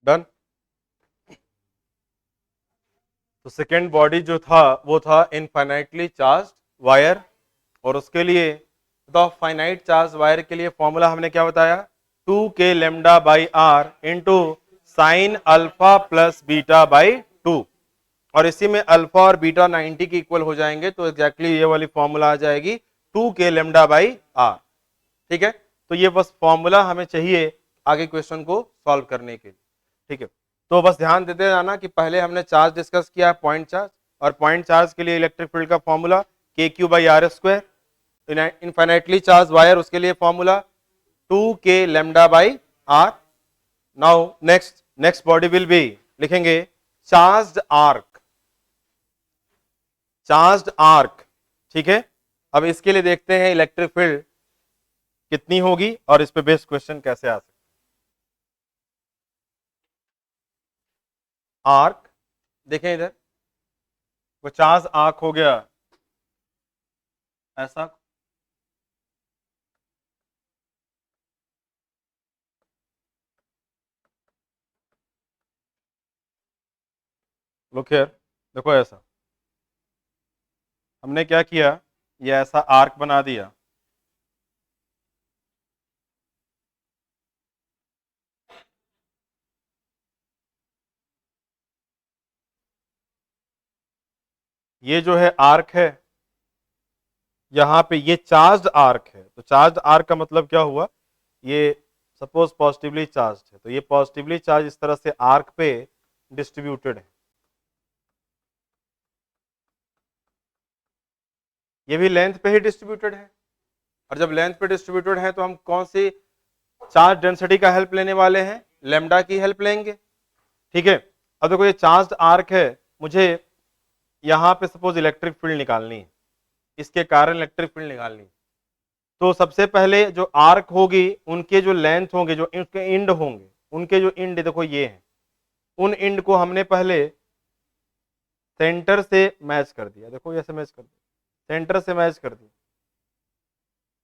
done. तो सेकेंड बॉडी जो था वो था इनफाइनाइटली चार्ज वायर, और उसके लिए द फाइनाइट चार्ज वायर के लिए फॉर्मूला हमने क्या बताया, 2k lambda by r into sine alpha plus beta by 2, और इसी में अल्फा और बीटा 90 के इक्वल हो जाएंगे, तो एग्जैक्टली ये वाली फॉर्मूला आ जाएगी 2k लेमडा बाई आर। ठीक है, तो ये बस फॉर्मूला हमें चाहिए आगे क्वेश्चन को सॉल्व करने के लिए। ठीक है, तो बस ध्यान देते जाना कि पहले हमने चार्ज डिस्कस किया पॉइंट चार्ज, और पॉइंट चार्ज के लिए इलेक्ट्रिक फील्ड का formula k q by r square, infinitely charge wire उसके लिए formula 2k lambda by r. Now next body will be, लिखेंगे चार्ज्ड आर्क, चार्ज्ड आर्क। ठीक है, अब इसके लिए देखते हैं इलेक्ट्रिक फील्ड कितनी होगी और इस पे बेस्ड क्वेश्चन कैसे आ सकता है। आर्क देखें इधर, वो चार्ज आर्क हो गया ऐसा, लुक हियर, देखो ऐसा हमने क्या किया, ये ऐसा आर्क बना दिया, ये जो है आर्क है, यहां पे ये चार्ज्ड आर्क है, तो चार्ज्ड आर्क का मतलब क्या हुआ, ये सपोज पॉजिटिवली चार्ज्ड है, तो ये पॉजिटिवली चार्ज इस तरह से आर्क पे डिस्ट्रीब्यूटेड है, ये भी लेंथ पे ही डिस्ट्रीब्यूटेड है, और जब लेंथ पे डिस्ट्रीब्यूटेड है तो हम कौन सी चार्ज डेंसिटी का हेल्प लेने वाले हैं, लेमडा की हेल्प लेंगे। ठीक है, अब देखो ये चार्ज्ड आर्क है, मुझे यहां पे सपोज इलेक्ट्रिक फील्ड निकालनी है, इसके कारण इलेक्ट्रिक फील्ड निकालनी है, तो सबसे पहले जो आर्क होगी उनके जो लेंथ होंगे, जो उनके इंड होंगे, उनके जो इंड देखो ये हैं, उन इंड को हमने पहले सेंटर से मैच कर दिया, देखो ऐसे मैच कर दिया, सेंटर से मैच कर दिया,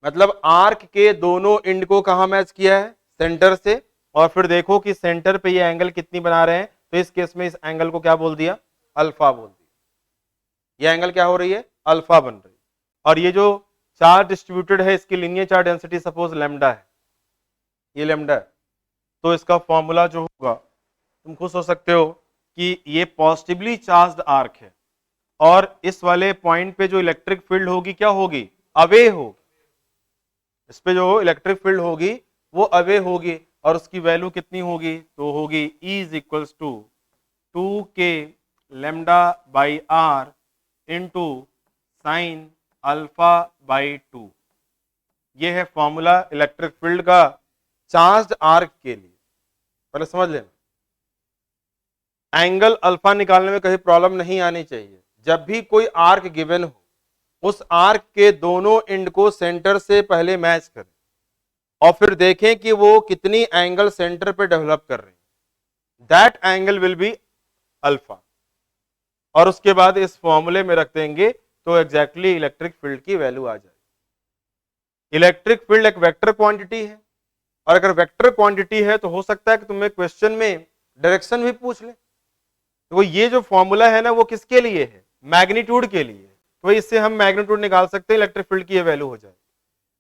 मतलब आर्क के दोनों इंड को कहा मैच किया है, सेंटर से, और फिर देखो कि सेंटर पे ये एंगल कितनी बना रहे हैं, तो इस केस में इस एंगल को क्या बोल दिया, अल्फा बोल दिया, ये एंगल क्या हो रही है, अल्फा बन रही है, और ये जो चार्ज डिस्ट्रीब्यूटेड है इसकी linear charge density suppose lambda है, ये लैम्डा है, तो इसका फॉर्मूला जो होगा, तुम खुश हो सकते हो कि ये पॉजिटिवली चार्ज्ड आर्क है, और इस वाले पॉइंट पे जो इलेक्ट्रिक फील्ड होगी क्या होगी, अवे होगी, इस पे जो इलेक्ट्रिक फील्ड होगी वो अवे होगी, और उसकी वैल्यू कितनी होगी, तो होगी E is equals to 2k lambda by r into sine alpha by 2। ये है फॉर्मूला इलेक्ट्रिक फील्ड का चार्ज्ड आर्क के लिए, पहले समझ लेना, एंगल अल्फा निकालने में कहीं प्रॉब्लम नहीं आनी चाहिए, जब भी कोई आर्क गिवन हो उस आर्क के दोनों एंड को सेंटर से पहले मैच करें, और फिर देखें कि वो कितनी एंगल सेंटर पे डेवलप कर रहे हैं, that angle will be alpha, और उसके बाद इस फॉर्मूले में रख देंगे तो एग्जैक्टली इलेक्ट्रिक फील्ड की वैल्यू आ जाएगी। इलेक्ट्रिक फील्ड एक वेक्टर क्वांटिटी है, और अगर वेक्टर क्वांटिटी है तो हो सकता है कि तुम्हें क्वेश्चन में डायरेक्शन भी पूछ ले, तो ये जो फॉर्मूला है ना वो किसके लिए है, मैग्नीट्यूड के लिए, तो इससे हम मैग्नीट्यूड निकाल सकते हैं, इलेक्ट्रिक फील्ड की ये वैल्यू हो जाए।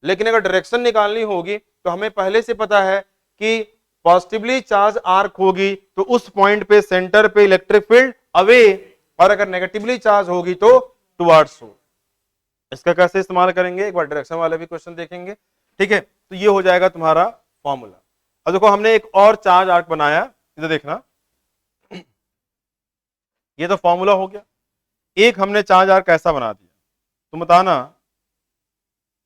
लेकिन अगर डायरेक्शन निकालनी होगी तो हमें पहले से पता है कि पॉजिटिवली चार्ज आर्क होगी तो उस पॉइंट पे सेंटर पे इलेक्ट्रिक फील्ड अवे, और अगर नेगेटिवली चार्ज होगी तो टुवर्ड्स हो। इसका कैसे इस्तेमाल करेंगे, एक बार डायरेक्शन वाले भी क्वेश्चन देखेंगे। ठीक है, तो ये हो जाएगा तुम्हारा फॉर्मूला। अब देखो हमने एक और चार्ज आर्क बनाया, इधर देखना, ये तो फॉर्मूला हो गया, एक हमने चार्ज आर्क कैसा बना दिया, तुम बताना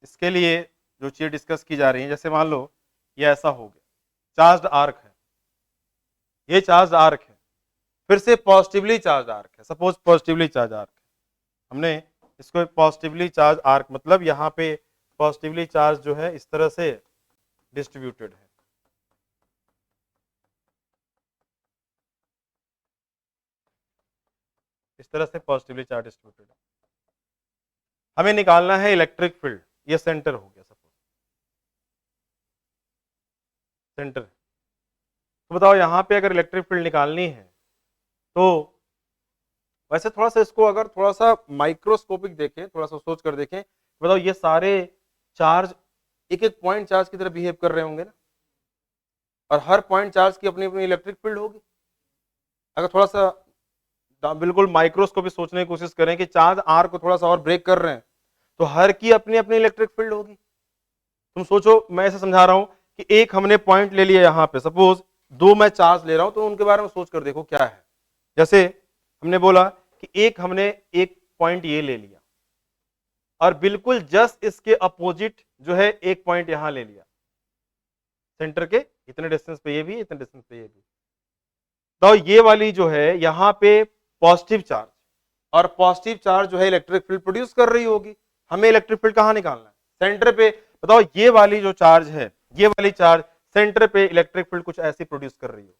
इसके लिए जो चीज डिस्कस की जा रही है, जैसे मान लो ये ऐसा हो गया, चार्ज आर्क है, ये चार्ज आर्क है, फिर से पॉजिटिवली चार्ज आर्क है, सपोज पॉजिटिवली चार्ज आर्क है, हमने इसको पॉजिटिवली चार्ज आर्क मतलब यहाँ पे पॉजिटिवली चार्ज जो है इस तरह से डिस्ट्रीब्यूटेड है, इस तरह से पॉजिटिवली चार्ज डिस्ट्रीब्यूटेड है, हमें निकालना है इलेक्ट्रिक फील्ड, ये सेंटर हो गया, सपोज सेंटर, तो बताओ यहाँ पे अगर इलेक्ट्रिक फील्ड निकालनी है तो वैसे थोड़ा सा इसको अगर थोड़ा सा माइक्रोस्कोपिक देखें, थोड़ा सा सोच कर देखें, बताओ ये सारे चार्ज एक एक पॉइंट चार्ज की तरह बिहेव कर रहे होंगे ना, और हर पॉइंट चार्ज की अपनी अपनी इलेक्ट्रिक फील्ड होगी। अगर थोड़ा सा बिल्कुल माइक्रोस्कोपिक सोचने की कोशिश करें कि चार्ज आर को थोड़ा सा और ब्रेक कर रहे हैं तो हर की अपनी अपनी इलेक्ट्रिक फील्ड होगी। तुम सोचो, मैं ऐसे समझा रहा हूं कि एक हमने पॉइंट ले लिया यहां पे, सपोज दो मैं चार्ज ले रहा हूं, तो उनके बारे में सोच कर देखो क्या है। जैसे हमने बोला कि एक हमने एक पॉइंट ये ले लिया और बिल्कुल जस्ट इसके अपोजिट जो है एक पॉइंट यहां ले लिया, सेंटर के इतने डिस्टेंस पे ये भी, इतने डिस्टेंस पे ये भी। तो ये वाली जो है यहां पे पॉजिटिव चार्ज, और पॉजिटिव चार्ज जो है इलेक्ट्रिक फील्ड प्रोड्यूस कर रही होगी। हमें इलेक्ट्रिक फील्ड कहां निकालना है? सेंटर पे। बताओ ये वाली जो चार्ज है, ये वाली चार्ज सेंटर पे इलेक्ट्रिक फील्ड कुछ ऐसी प्रोड्यूस कर रही हो,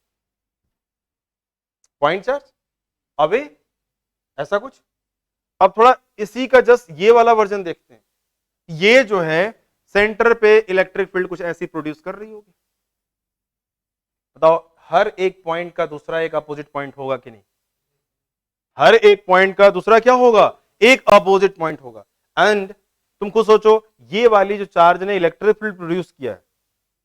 पॉइंट चार्ज अवे, ऐसा कुछ। अब थोड़ा इसी का जस्ट ये वाला वर्जन देखते हैं, ये जो है सेंटर पे इलेक्ट्रिक फील्ड कुछ ऐसी प्रोड्यूस कर रही होगी। बताओ हर एक पॉइंट का दूसरा एक अपोजिट पॉइंट होगा कि नहीं? हर एक पॉइंट का दूसरा क्या होगा? एक अपोजिट पॉइंट होगा। एंड तुम खुद सोचो, ये वाली जो चार्ज ने इलेक्ट्रिक फील्ड प्रोड्यूस किया है,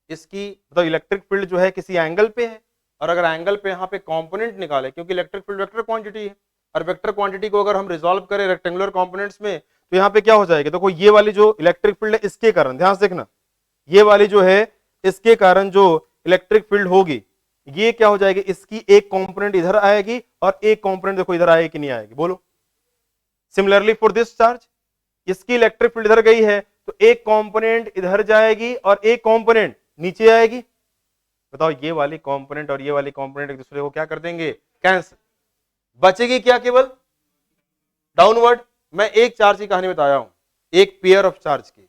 इसकी मतलब इलेक्ट्रिक फील्ड जो है किसी एंगल पे है, और अगर एंगल पे यहाँ पे कंपोनेंट निकाले, क्योंकि इलेक्ट्रिक फील्ड वेक्टर क्वांटिटी है, और वेक्टर क्वांटिटी को अगर हम रिजॉल्व करें रेक्टेंगुलर कंपोनेंट्स में, तो यहाँ पे क्या हो जाएगा? देखो ये वाली जो इलेक्ट्रिक फील्ड है इसके कारण, ध्यान से देखना, ये वाली जो है इसके कारण जो इलेक्ट्रिक फील्ड होगी, ये क्या हो जाएगी? इसकी एक कंपोनेंट इधर आएगी और एक कंपोनेंट देखो इधर आएगी कि नहीं आएगी, बोलो। सिमिलरली फॉर दिस चार्ज, इसकी इलेक्ट्रिक फील्ड इधर गई है तो एक कंपोनेंट इधर जाएगी और एक कंपोनेंट नीचे आएगी। बताओ ये वाली कंपोनेंट और ये वाली कंपोनेंट एक दूसरे को क्या कर देंगे? कैंसिल। बचेगी क्या? केवल डाउनवर्ड। मैं एक चार्ज की कहानी बताया हूं, एक पेयर ऑफ चार्ज की।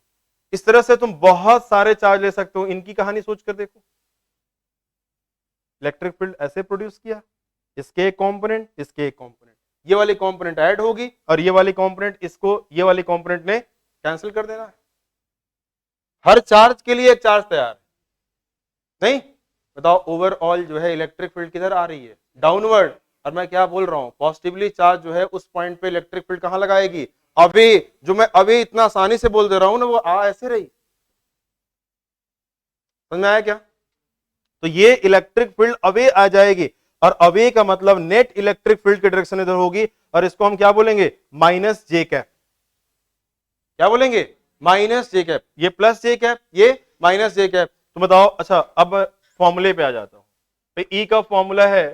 इस तरह से तुम बहुत सारे चार्ज ले सकते हो, इनकी कहानी सोच कर देखो। इलेक्ट्रिक फील्ड ऐसे प्रोड्यूस किया, इसके एक कंपोनेंट, इसके एक कंपोनेंट, ये वाली कंपोनेंट ऐड होगी और ये वाली कंपोनेंट इसको ये वाली कंपोनेंट ने कैंसिल कर देना है। हर चार्ज के लिए एक चार्ज तैयार है, नहीं? बताओ ओवरऑल जो है इलेक्ट्रिक फील्ड किधर आ रही है? डाउनवर्ड। और मैं क्या बोल रहा हूं? पॉजिटिवली चार्ज जो है उस पॉइंट पे इलेक्ट्रिक फील्ड कहां लगाएगी? अवे। जो मैं अवे इतना आसानी से बोल दे रहा हूं ना, वो ऐसे रही। समझ में आया क्या? तो ये इलेक्ट्रिक फील्ड अवे आ जाएगी, और अवे का मतलब नेट इलेक्ट्रिक फील्ड की डायरेक्शन इधर होगी, और इसको हम क्या बोलेंगे? Minus j cap. क्या बोलेंगे? Minus j cap. ये प्लस जे कैप, ये माइनस जे कैप। तो बताओ, अच्छा अब फॉर्मूले पे आ जाता हूं। तो ई का फॉर्मूला है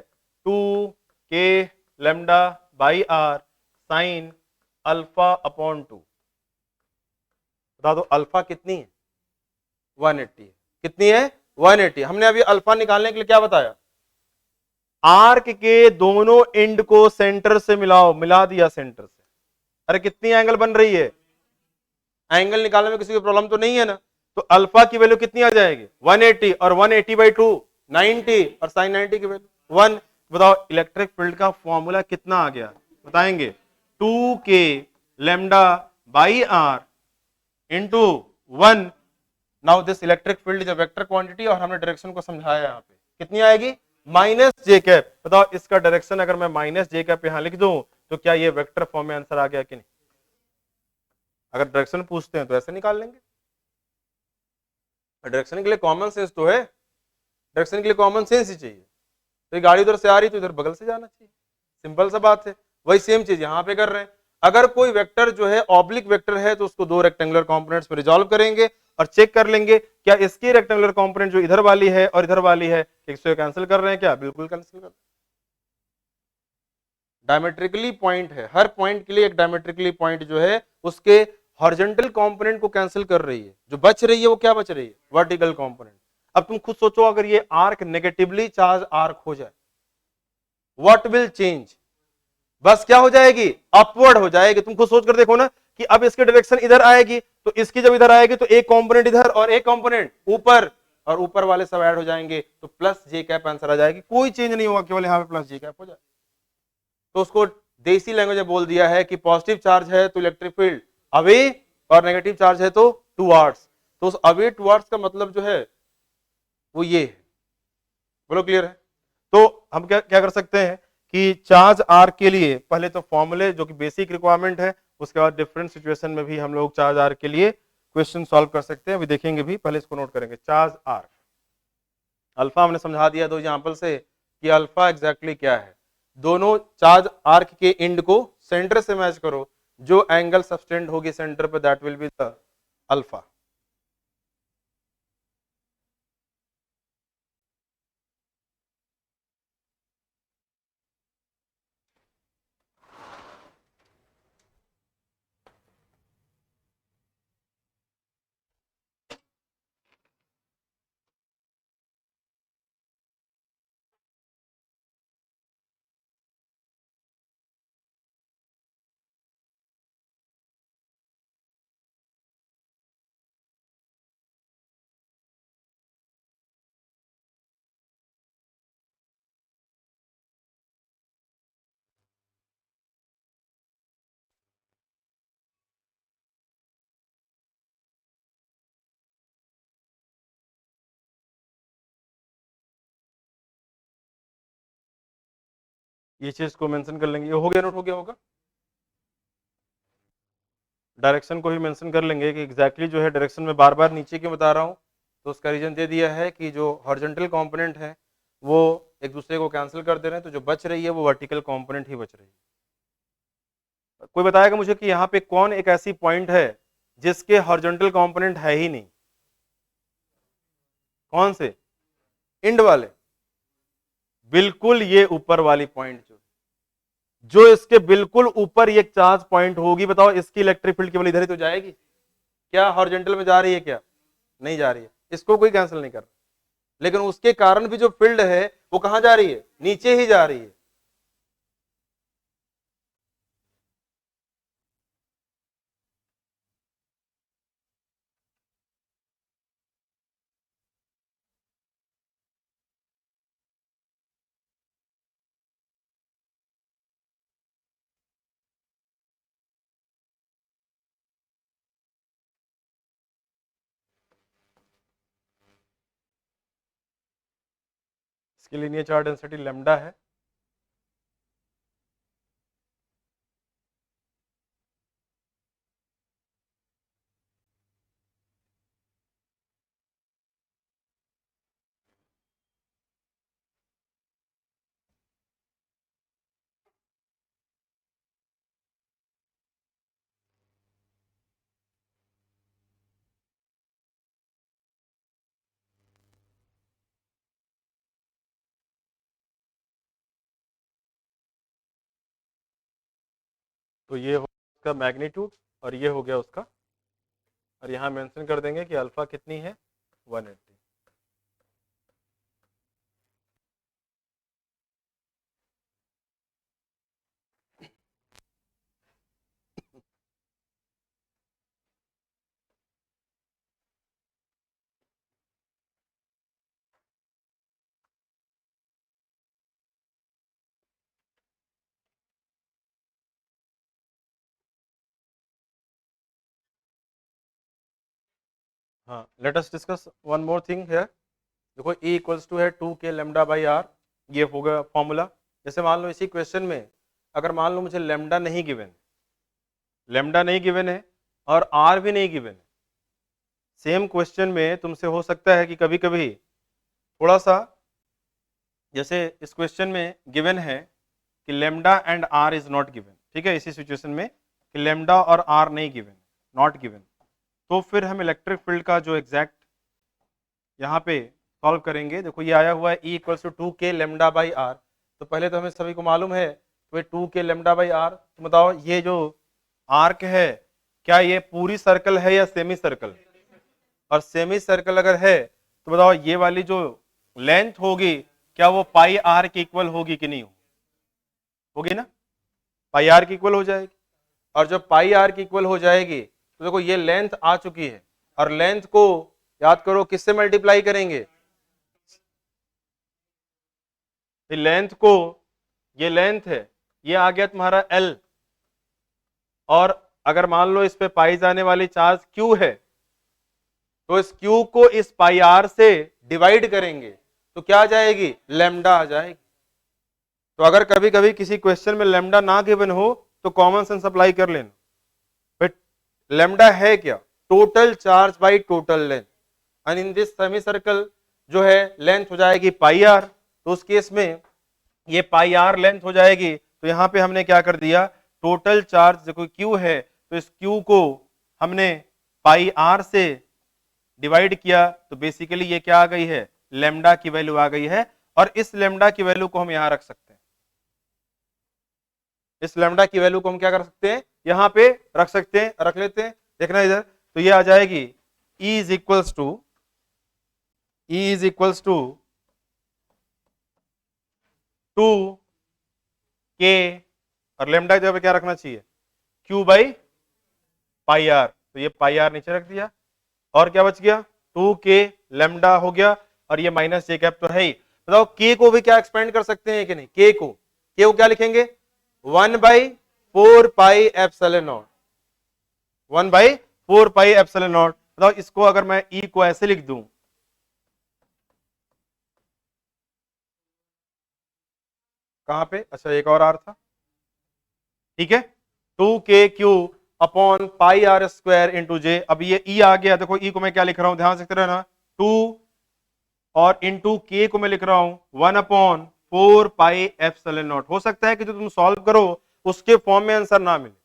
2k lambda by r sine alpha upon 2। बता दो अल्फा कितनी है? 180 है। कितनी है? 180। हमने अभी अल्फा निकालने के लिए क्या बताया? आर्क के दोनों एंड को सेंटर से मिलाओ, मिला दिया सेंटर से। अरे कितनी एंगल बन रही है? एंगल निकालने में किसी को प्रॉब्लम तो नहीं है ना? तो अल्फा की वैल्यू कितनी आ जाएगी? 180, और 180/2 90, और साइन 90 की वैल्यू 1। बताओ इलेक्ट्रिक फील्ड का फॉर्मूला कितना आ गया? बताएंगे 2k lambda by r into 1। Now this electric field is a vector quantity, और हमने डायरेक्शन को समझाया यहाँ पे। कितनी आएगी? Minus j cap. बताओ इसका डायरेक्शन अगर मैं माइनस जे कैप यहां लिख दूं तो क्या ये वेक्टर फॉर्म में आंसर आ गया कि नहीं? अगर डायरेक्शन पूछते हैं तो ऐसे निकाल लेंगे। डायरेक्शन के लिए कॉमन सेंस तो है, डायरेक्शन के लिए कॉमन सेंस ही चाहिए। तो ये गाड़ी उधर से आ रही तो इधर बगल से जाना चाहिए, सिंपल सा बात है। वही सेम चीज यहाँ पे कर रहे हैं। अगर कोई वेक्टर जो है ऑब्लिक वेक्टर है तो उसको दो रेक्टेंगुलर कंपोनेंट्स में रिजॉल्व करेंगे और चेक कर लेंगे क्या इसकी रेक्टेंगुलर कंपोनेंट जो इधर वाली है और इधर वाली है इसको कैंसिल कर रहे हैं क्या? बिल्कुल कैंसिल कर रहे हैं। डायमेट्रिकली पॉइंट है, हर पॉइंट के लिए एक डायमेट्रिकली पॉइंट जो है उसके हॉरिजॉन्टल कंपोनेंट को कैंसिल कर रही है। जो बच रही है वो क्या बच रही है? Vertical component. अब तुम खुद सोचो, अगर ये आर्क नेगेटिवली चार्ज आर्क हो जाए, व्हाट विल चेंज? बस क्या हो जाएगी? अपवर्ड हो जाएगी। तुम खुद सोच कर देखो ना कि अब इसकी डायरेक्शन इधर आएगी, तो इसकी जब इधर आएगी तो एक कंपोनेंट इधर और एक कंपोनेंट ऊपर, और ऊपर वाले सब ऐड हो जाएंगे, तो प्लस जे कैप आंसर आ जाएगी। कोई चेंज नहीं होगा, केवल यहां पे प्लस जे कैप हो जाए। तो उसको देसी लैंग्वेज में बोल दिया है कि पॉजिटिव चार्ज है तो इलेक्ट्रिक फील्ड अवे, और नेगेटिव चार्ज है तो टुवर्ड्स। तो उस अवे टुवर्ड्स का मतलब जो है वो ये है। बोलो क्लियर है? तो हम क्या क्या कर सकते हैं कि चार्ज आर के लिए पहले तो फॉर्मूले जो कि बेसिक रिक्वायरमेंट है, उसके बाद डिफरेंट सिचुएशन में भी हम लोग चार्ज आर के लिए क्वेश्चन सॉल्व कर सकते हैं, अभी देखेंगे भी, पहले इसको नोट करेंगे। चार्ज आर, अल्फा हमने समझा दिया दो एग्जांपल से कि अल्फा एग्जैक्टली क्या है। दोनों चार्ज आर्क के एंड को सेंटर से मैच करो, जो एंगल सब्सटेंड होगी सेंटर पे that will be the alpha. ये चीज को मेंशन कर लेंगे, ये हो गया, नोट हो गया होगा। डायरेक्शन को भी मेंशन कर लेंगे कि एग्जैक्टली जो है डायरेक्शन में बार बार नीचे क्यों बता रहा हूँ, तो उसका रीजन दे दिया है कि जो हॉरिजॉन्टल कंपोनेंट है वो एक दूसरे को कैंसिल कर दे रहे हैं, तो जो बच रही है वो वर्टिकल कंपोनेंट ही बच रही है। कोई बताएगा मुझे कि यहाँ पे कौन एक ऐसी पॉइंट है जिसके हॉरिजॉन्टल कंपोनेंट है ही नहीं? कौन से? इंड वाले? बिल्कुल ये ऊपर वाली पॉइंट जो इसके बिल्कुल ऊपर ये चार्ज पॉइंट होगी, बताओ इसकी इलेक्ट्रिक फील्ड केवल इधर ही तो जाएगी, क्या हॉरिजॉन्टल में जा रही है? क्या नहीं जा रही है, इसको कोई कैंसिल नहीं कर रहा, लेकिन उसके कारण भी जो फील्ड है वो कहां जा रही है? नीचे ही जा रही है। इसके लीनियर चार्ज डेंसिटी लैम्डा है। तो ये हो उसका मैग्नीट्यूड और ये हो गया उसका, और यहां मेंशन कर देंगे कि अल्फा कितनी है? 180। हाँ, late us discuss one more thing here. देखो E इक्वल्स टू है 2k लेमडा बाई आर, ये हो गया फॉर्मूला। जैसे मान लो इसी क्वेश्चन में अगर मान लो मुझे लेमडा नहीं गिवन, लेमडा नहीं गिवन है और आर भी नहीं गिवन है, सेम क्वेश्चन में तुमसे हो सकता है कि कभी कभी थोड़ा सा, जैसे इस क्वेश्चन में गिवन है कि lambda and r is not given, ठीक है, इसी सिचुएशन में कि लेमडा और आर नहीं गिवन, नॉट गिवन, तो फिर हम इलेक्ट्रिक फील्ड का जो एग्जैक्ट यहाँ पे सॉल्व करेंगे। देखो ये आया हुआ है E equals to 2k lambda by r, तो पहले तो हमें सभी को मालूम है तो 2k लेमडा बाई आर, तो बताओ ये जो आर्क है क्या ये पूरी सर्कल है या सेमी सर्कल? और सेमी सर्कल अगर है तो बताओ ये वाली जो लेंथ होगी क्या वो पाई आर के इक्वल होगी कि नहीं? होगी ना, पाई आर की इक्वल हो जाएगी। और जब पाई आर की इक्वल हो जाएगी तो देखो ये लेंथ आ चुकी है, और लेंथ को याद करो किससे मल्टीप्लाई करेंगे? लेंथ को, ये लेंथ है, ये आ गया तुम्हारा L, और अगर मान लो इस पे पाई जाने वाली चार्ज Q है तो इस Q को इस पाई आर से डिवाइड करेंगे, तो क्या आ जाएगी, लैम्डा आ जाएगी। तो अगर कभी कभी किसी क्वेश्चन में लैम्डा ना गिवन हो तो कॉमन सेंस अप्लाई कर लेना। बट लैम्डा है क्या, total charge by total length, and in this semi circle जो है लेंथ हो जाएगी पाई आर। तो उस केस में ये पाई आर लेंथ हो जाएगी। तो यहां पे हमने क्या कर दिया, टोटल चार्ज जो क्यू है तो इस क्यू को हमने पाई आर से डिवाइड किया, तो बेसिकली ये क्या आ गई है, लेमडा की वैल्यू आ गई है। और इस लेमडा की वैल्यू को हम यहां रख सकते हैं, इस लेमडा की वैल्यू को हम क्या कर सकते हैं, यहां पे रख सकते हैं, रख लेते हैं। देखना इधर, तो ये आ जाएगी E is equals to two k, और लेमडा की जगह पे क्या रखना चाहिए, Q बाई पाई आर। तो ये पाई आर नीचे रख दिया, और क्या बच गया, 2k लेमडा हो गया, और ये माइनस जे कैप तो है ही। बताओ k को भी क्या एक्सपेंड कर सकते हैं कि नहीं, k को क्या लिखेंगे, 1/4 pi epsilon not, 1/4 pi epsilon not. बताओ इसको अगर मैं E को ऐसे लिख दूं, कहां पे, अच्छा एक और आर था, ठीक है, 2k³ upon pi R square into J. अब ये E आ गया, देखो E को मैं क्या लिख रहा हूं, ध्यान से रहना, 2 और इंटू के को मैं लिख रहा हूं 1/4 पाई एप्सिलॉन नॉट। हो सकता है कि जो तुम सॉल्व करो उसके फॉर्म में आंसर ना मिले,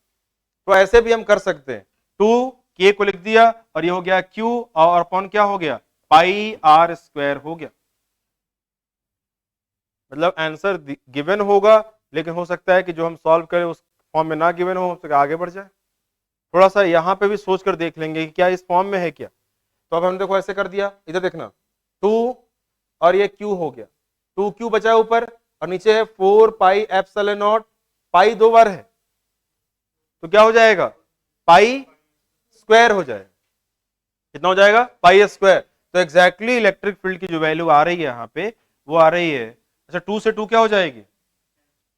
तो ऐसे भी हम कर सकते हैं, 2k को लिख दिया और ये हो गया Q, और अपॉन क्या हो गया, पाई आर स्क्वायर हो गया। मतलब आंसर गिवन होगा, लेकिन हो सकता है कि जो हम सॉल्व करें उस फॉर्म में ना गिवन हो तो आगे बढ़ जाए। थोड़ा सा यहां पे भी सोच कर देख लेंगे कि क्या इस फॉर्म में है क्या। तो अब हम देखो ऐसे कर दिया, इधर देखना 2 और ये Q हो गया, 2Q बचा ऊपर, और नीचे है 4 पाई एप्सिलॉन नॉट, पाई 2 बार है तो क्या हो जाएगा, पाई स्क्वायर हो जाएगा। कितना हो जाएगा, पाई स्क्वायर। तो एग्जैक्टली इलेक्ट्रिक फील्ड की जो वैल्यू आ रही है यहाँ पे वो आ रही है, अच्छा 2 से 2 क्या हो जाएगी,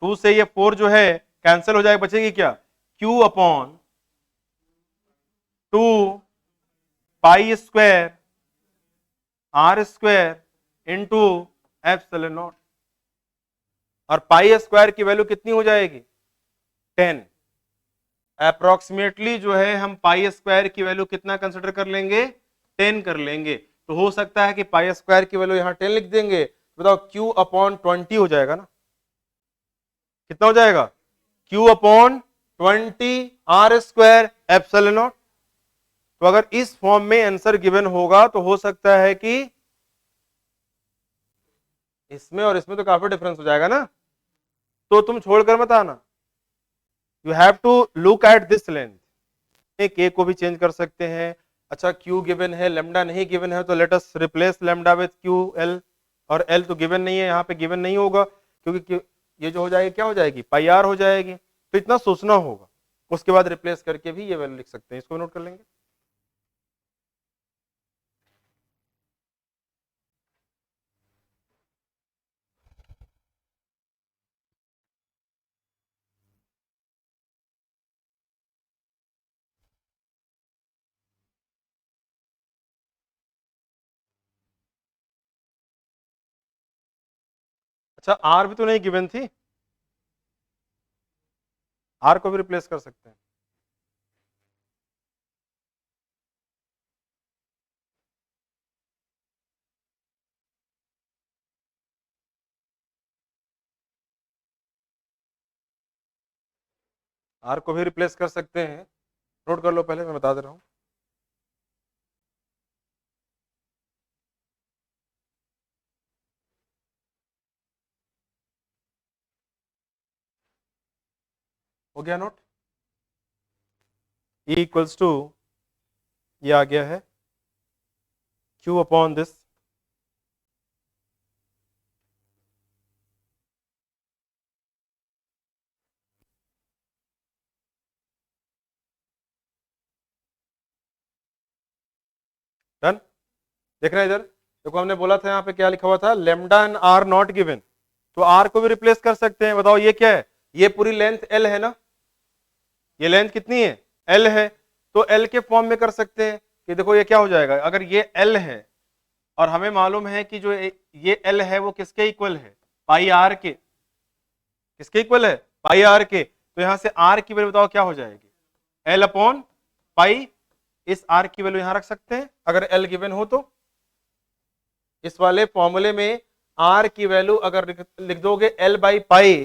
2 से ये 4 जो है कैंसिल हो जाएगा, बचेगी क्या, Q upon 2 pi square r square into epsilon naught. और पाई स्क्वायर की वैल्यू कितनी हो जाएगी, 10। अप्रोक्सीमेटली जो है हम पाई स्क्वायर की वैल्यू कितना कंसिडर कर लेंगे, 10 कर लेंगे। तो हो सकता है कि पाई स्क्वायर की वैल्यू यहां 10 लिख देंगे, बताओ Q अपॉन 20 हो जाएगा ना, कितना हो जाएगा, Q upon 20 r square epsilon naught. तो अगर इस फॉर्म में आंसर गिवन होगा तो हो सकता है कि इसमें और इसमें तो काफी डिफरेंस हो जाएगा ना, तो तुम छोड़कर मत आना, you have to look at this length. के को भी चेंज कर सकते हैं, अच्छा Q गिवन है, लेमडा नहीं गिवन है, तो let us replace lambda with Q L, और L तो गिवन नहीं है, यहाँ पे गिवन नहीं होगा क्योंकि ये जो हो जाएगी क्या हो जाएगी, पाई आर हो जाएगी। तो इतना सोचना होगा, उसके बाद रिप्लेस करके भी ये वैल्यू लिख सकते हैं, इसको नोट कर लेंगे। अच्छा आर भी तो नहीं गिवन थी, आर को भी रिप्लेस कर सकते हैं। आर को भी रिप्लेस कर सकते हैं, नोट कर लो पहले, मैं बता दे रहा हूं। हो गया नोट, E इक्वल्स टू ये आ गया है Q अपॉन दिस, डन। देखना इधर, देखो हमने बोला था यहाँ पे क्या लिखा हुआ था, lambda and r not given, तो आर को भी रिप्लेस कर सकते हैं। बताओ ये क्या है, ये पूरी लेंथ एल है ना, ये लेंथ कितनी है, एल है, तो एल के फॉर्म में कर सकते हैं कि देखो ये क्या हो जाएगा, अगर ये एल है और हमें मालूम है कि जो ये L है वो किसके इक्वल है, पाई आर के। किसके इक्वल है, पाई आर के। तो यहां से आर की वैल्यू बताओ क्या हो जाएगी, L अपॉन पाई। इस आर की वैल्यू यहां रख सकते हैं अगर L गिवन हो तो। इस वाले फॉर्मूले में आर की वैल्यू अगर लिख दोगे L बाई पाई,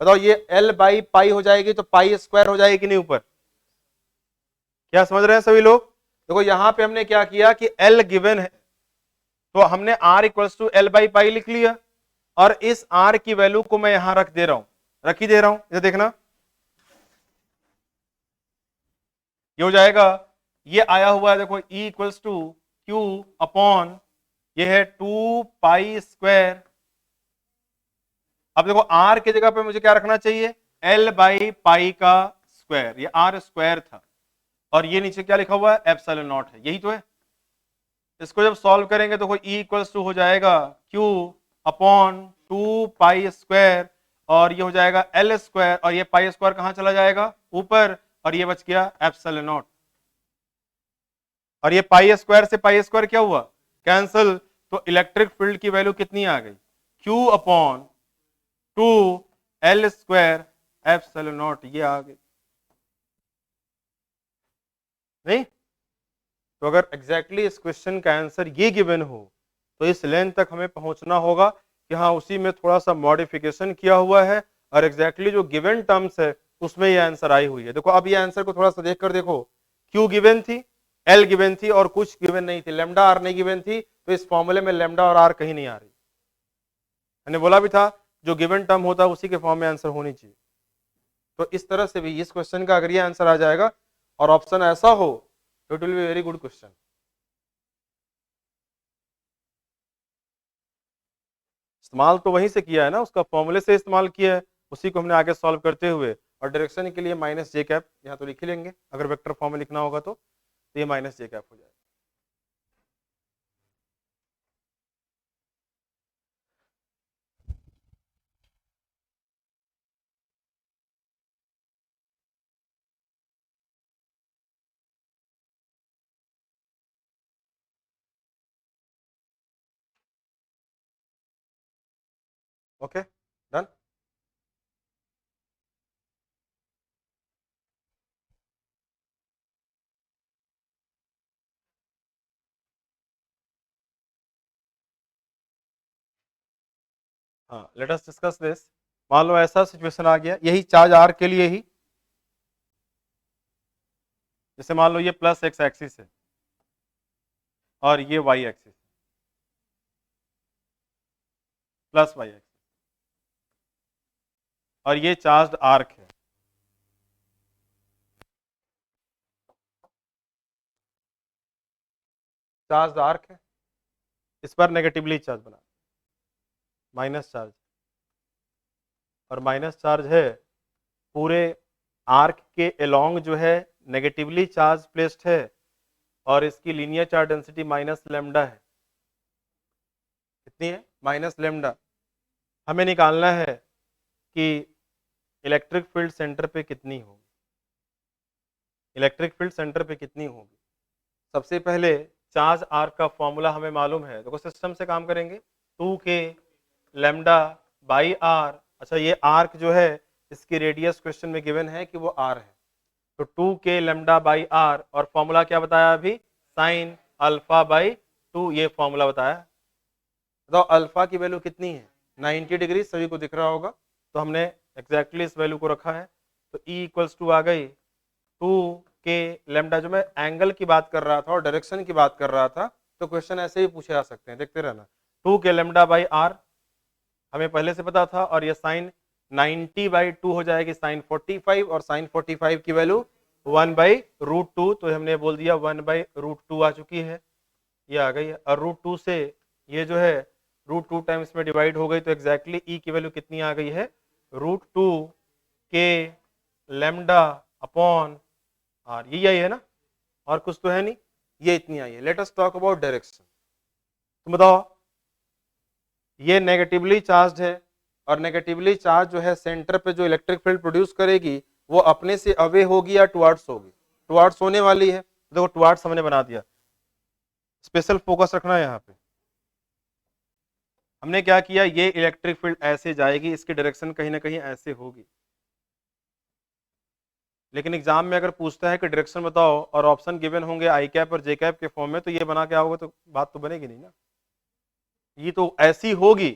बताओ ये L बाई पाई हो जाएगी तो पाई स्क्वायर हो जाएगी नहीं ऊपर। क्या समझ रहे हैं सभी लोग? देखो यहां पे हमने क्या किया कि L गिवन है तो हमने R equals to L by pi लिख लिया, और इस R की वैल्यू को मैं यहां रख दे रहा हूं, रख ही दे रहा हूं। ये देखना ये हो जाएगा, ये आया हुआ है देखो E equals to q upon ये है 2 पाई स्क्वायर। अब देखो R की जगह पे मुझे क्या रखना चाहिए, L बाई पाई का स्क्वायर, ये R स्क्वायर था, और ये नीचे क्या लिखा हुआ है, एप्सिलॉन नॉट है, यही तो है। इसको जब सॉल्व करेंगे तो E इक्वल्स टू हो जाएगा Q अपॉन 2 पाई स्क्वायर, और ये हो जाएगा L स्क्वायर, और ये पाई स्क्वायर कहां चला जाएगा, ऊपर, और ये बच गया एप्सिलॉन नॉट। और ये पाई स्क्वायर से पाई स्क्वायर क्या हुआ, कैंसिल। तो इलेक्ट्रिक फील्ड की वैल्यू कितनी आ गई, Q upon 2 L square epsilon not, ये आ गई। नहीं तो अगर एग्जैक्टली इस क्वेश्चन का आंसर ये गिवन हो तो इस लेंथ तक हमें पहुंचना होगा कि हाँ उसी में थोड़ा सा मॉडिफिकेशन किया हुआ है, और एग्जैक्टली जो गिवन टर्म्स है उसमें ये आंसर आई हुई है। देखो अब ये आंसर को थोड़ा सा देखकर देखो, क्यू गिवन थी, एल गिवन थी, और कुछ गिवन नहीं थी, लेमडा आर नहीं गिवन थी, तो इस फॉर्मूले में लेमडा और आर कहीं नहीं आ रही। मैंने बोला भी था जो गिवन टर्म होता है उसी के फॉर्म में आंसर होनी चाहिए। तो इस तरह से भी इस क्वेश्चन का अगर ये आंसर आ जाएगा और ऑप्शन ऐसा हो तो it will be very good question. इस्तेमाल तो वहीं से किया है ना, उसका फॉर्मूले से इस्तेमाल किया है, उसी को हमने आगे सॉल्व करते हुए, और डायरेक्शन के लिए माइनस जे कैप यहाँ तो लिख ही लेंगे, अगर वेक्टर फॉर्म में लिखना होगा तो ये माइनस जे कैप हो जाएगा। Okay done. हाँ लेट अस डिस्कस दिस। मान लो ऐसा सिचुएशन आ गया, यही चार्ज आर के लिए ही, जैसे मान लो ये प्लस एक्स एक्सिस है और ये y axis, plus y axis, और ये चार्ज आर्क है। चार्ज आर्क है, इस पर नेगेटिवली चार्ज बना, माइनस चार्ज, और माइनस चार्ज है पूरे आर्क के अलोंग जो है नेगेटिवली चार्ज प्लेस्ड है, और इसकी linear charge density minus lambda है। कितनी है, माइनस लेमडा। हमें निकालना है कि इलेक्ट्रिक फील्ड सेंटर पे कितनी होगी, इलेक्ट्रिक फील्ड सेंटर पे कितनी होगी। सबसे पहले चार्ज आर्क का फॉर्मूला हमें मालूम है, देखो सिस्टम से काम करेंगे, 2k लेमडा बाई आर। अच्छा ये आर्क जो है इसकी रेडियस क्वेश्चन में गिवन है कि वो आर है, तो 2k लेमडा बाई आर, और फॉर्मूला क्या बताया अभी, साइन अल्फा बाई 2, ये फॉर्मूला बताया। बताओ अल्फा की वैल्यू कितनी है, 90 डिग्री, सभी को दिख रहा होगा, तो हमने एग्जैक्टली इस वैल्यू को रखा है। तो E इक्वल्स टू आ गई 2k लेमडा, जो मैं एंगल की बात कर रहा था और डायरेक्शन की बात कर रहा था, तो क्वेश्चन ऐसे ही पूछे जा सकते हैं, देखते रहना। 2k लेमडा बाई आर हमें पहले से पता था, और ये साइन 90 बाई 2 हो जाएगी साइन 45, और साइन 45 की वैल्यू 1 बाई रूट 2, तो हमने बोल दिया 1 बाई रूट 2 आ चुकी है, ये आ गई है। और रूट 2 से ये जो है रूट 2 टाइम्स में डिवाइड हो गई, तो एग्जैक्टली E की वैल्यू कितनी आ गई है, रूट 2 के लेमडा अपॉन आर, यही आई है ना, और कुछ तो है नहीं, ये इतनी आई है। Let us talk about direction. तुम बताओ, ये नेगेटिवली चार्ज है, और नेगेटिवली चार्ज जो है सेंटर पे जो इलेक्ट्रिक फील्ड प्रोड्यूस करेगी वो अपने से अवे होगी या टुवर्ड्स होगी, टुवर्ड्स होने वाली है। देखो टुवर्ड्स हमने बना दिया, स्पेशल फोकस रखना है यहाँ पे, हमने क्या किया, ये इलेक्ट्रिक फील्ड ऐसे जाएगी, इसकी डायरेक्शन कहीं ना कहीं ऐसे होगी, लेकिन एग्जाम में अगर पूछता है कि डायरेक्शन बताओ और ऑप्शन गिवन होंगे आई कैप और जे कैप के फॉर्म में, तो ये बना के आओगे तो बात तो बनेगी नहीं ना, ये तो ऐसी होगी।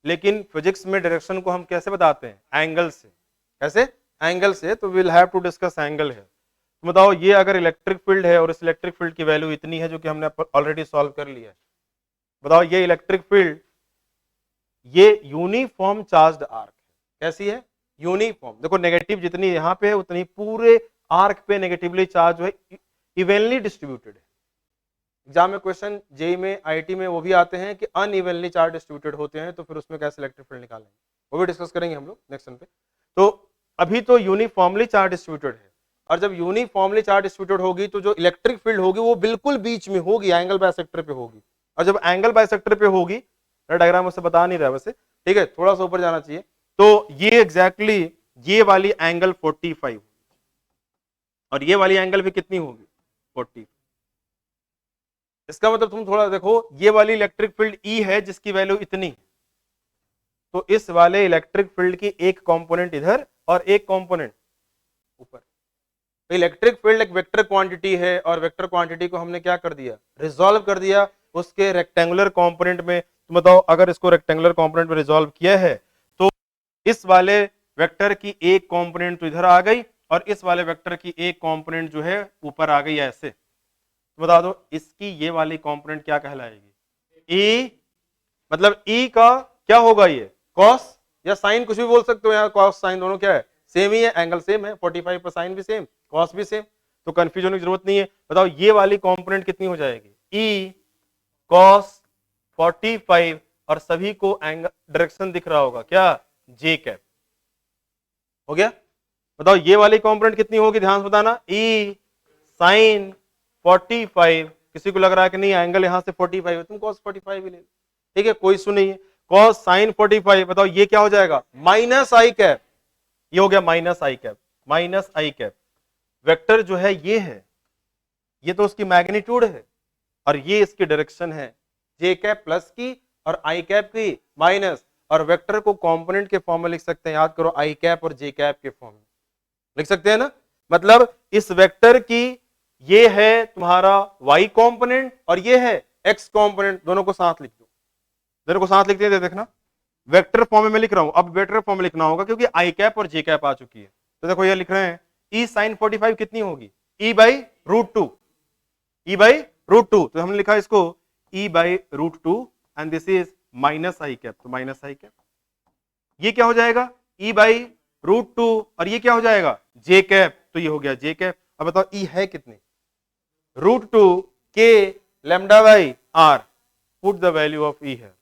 लेकिन फिजिक्स में डायरेक्शन को हम कैसे बताते हैं, एंगल से। कैसे? एंगल से। तो will have to discuss angle है। तो बताओ, ये अगर इलेक्ट्रिक फील्ड है और इस इलेक्ट्रिक फील्ड की वैल्यू इतनी है, जो कि हमने ऑलरेडी सॉल्व कर लिया है, बताओ ये इलेक्ट्रिक फील्ड, ये यूनिफॉर्म चार्ज्ड आर्क है। कैसी है? यूनिफॉर्म। देखो नेगेटिव जितनी यहां पे है उतनी पूरे आर्क पे नेगेटिवली चार्ज जो है इवनली डिस्ट्रीब्यूटेड है। एग्जाम में क्वेश्चन जेई में, आईआईटी में वो भी आते हैं कि अनइवनली चार्ज डिस्ट्रीब्यूटेड होते हैं, तो फिर उसमें कैसे इलेक्ट्रिक फील्ड निकालेंगे, वो भी डिस्कस करेंगे हम लोग नेक्स्ट पे। तो अभी तो यूनिफॉर्मली चार्ज डिस्ट्रीब्यूटेड है, और जब यूनिफॉर्मली चार्ज डिस्ट्रीब्यूटेड होगी तो जो इलेक्ट्रिक फील्ड होगी वो बिल्कुल बीच में होगी, एंगल बाइसेक्टर पे होगी। और जब एंगल बाइसेक्टर पे होगी, डायग्राम उससे बता नहीं रहा वैसे, ठीक है, थोड़ा सा ऊपर जाना चाहिए, तो ये एग्जैक्टली ये वाली एंगल 45 और ये वाली एंगल भी कितनी होगी, 40। इसका मतलब तुम थोड़ा देखो, ये वाली इलेक्ट्रिक फील्ड ई है जिसकी वैल्यू इतनी, तो इस वाले इलेक्ट्रिक फील्ड की एक कंपोनेंट इधर और एक कंपोनेंट ऊपर। इलेक्ट्रिक फील्ड एक वेक्टर क्वांटिटी है, और वेक्टर क्वांटिटी को हमने क्या कर दिया, रिजॉल्व कर दिया उसके रेक्टेंगुलर कंपोनेंट में। तो बताओ, अगर इसको रेक्टेंगुलर कंपोनेंट में रिजॉल्व किया है, तो इस वाले वेक्टर की एक कंपोनेंट तो इधर आ गई, और इस वाले वेक्टर की एक कंपोनेंट जो है ऊपर आ गई ऐसे। तो बता दो इसकी ये वाली कंपोनेंट क्या कहलाएगी, ई। मतलब ई का क्या होगा, ये कॉस या साइन, कुछ भी बोल सकते हो, यहाँ कॉस साइन दोनों क्या है, सेम ही है, एंगल सेम है, 45 पर साइन भी सेम, कॉस भी सेम, तो कंफ्यूज होने की जरूरत नहीं है। बताओ ये वाली कंपोनेंट कितनी हो जाएगी, ई कॉस 45, और सभी को एंगल डायरेक्शन दिख रहा होगा क्या, जे कैप। हो गया? बताओ ये वाली कंपोनेंट कितनी होगी, ध्यान से बताना, ई साइन 45। किसी को लग रहा है कि नहीं एंगल यहां से 45 है, तुम cos 45 ही ले लो, ठीक है, कोई इशू नहीं है। cos sin 45, बताओ ये क्या हो जाएगा, माइनस आई कैप। ये हो गया minus i cap, minus i cap. Vector जो है ये है, ये तो उसकी मैग्नीट्यूड है, और ये इसकी डायरेक्शन है, जे कैप प्लस की और आई कैप की माइनस। और वेक्टर को कंपोनेंट के फॉर्म में लिख सकते हैं, याद करो, आई कैप और जे कैप के फॉर्म में लिख सकते हैं ना। मतलब इस वेक्टर की ये है तुम्हारा y कंपोनेंट और ये है x कंपोनेंट, दोनों को साथ लिख दो, दोनों को साथ लिखते हैं, देखना वेक्टर फॉर्म में मैं लिख रहा हूं, अब वेक्टर फॉर्म में लिखना होगा क्योंकि आई कैप और जे कैप आ चुकी है। तो देखो ये लिख रहे हैं e sin 45 कितनी होगी, e by root two, e by root two. तो हमने लिखा इसको e by root two, and this is minus i cap, तो माइनस आई कैप। ये क्या हो जाएगा, e बाई रूट टू, और ये क्या हो जाएगा, जे कैप, तो ये हो गया जे कैप। अब बताओ e है कितनी, रूट टू के lambda by R, put the value of E है।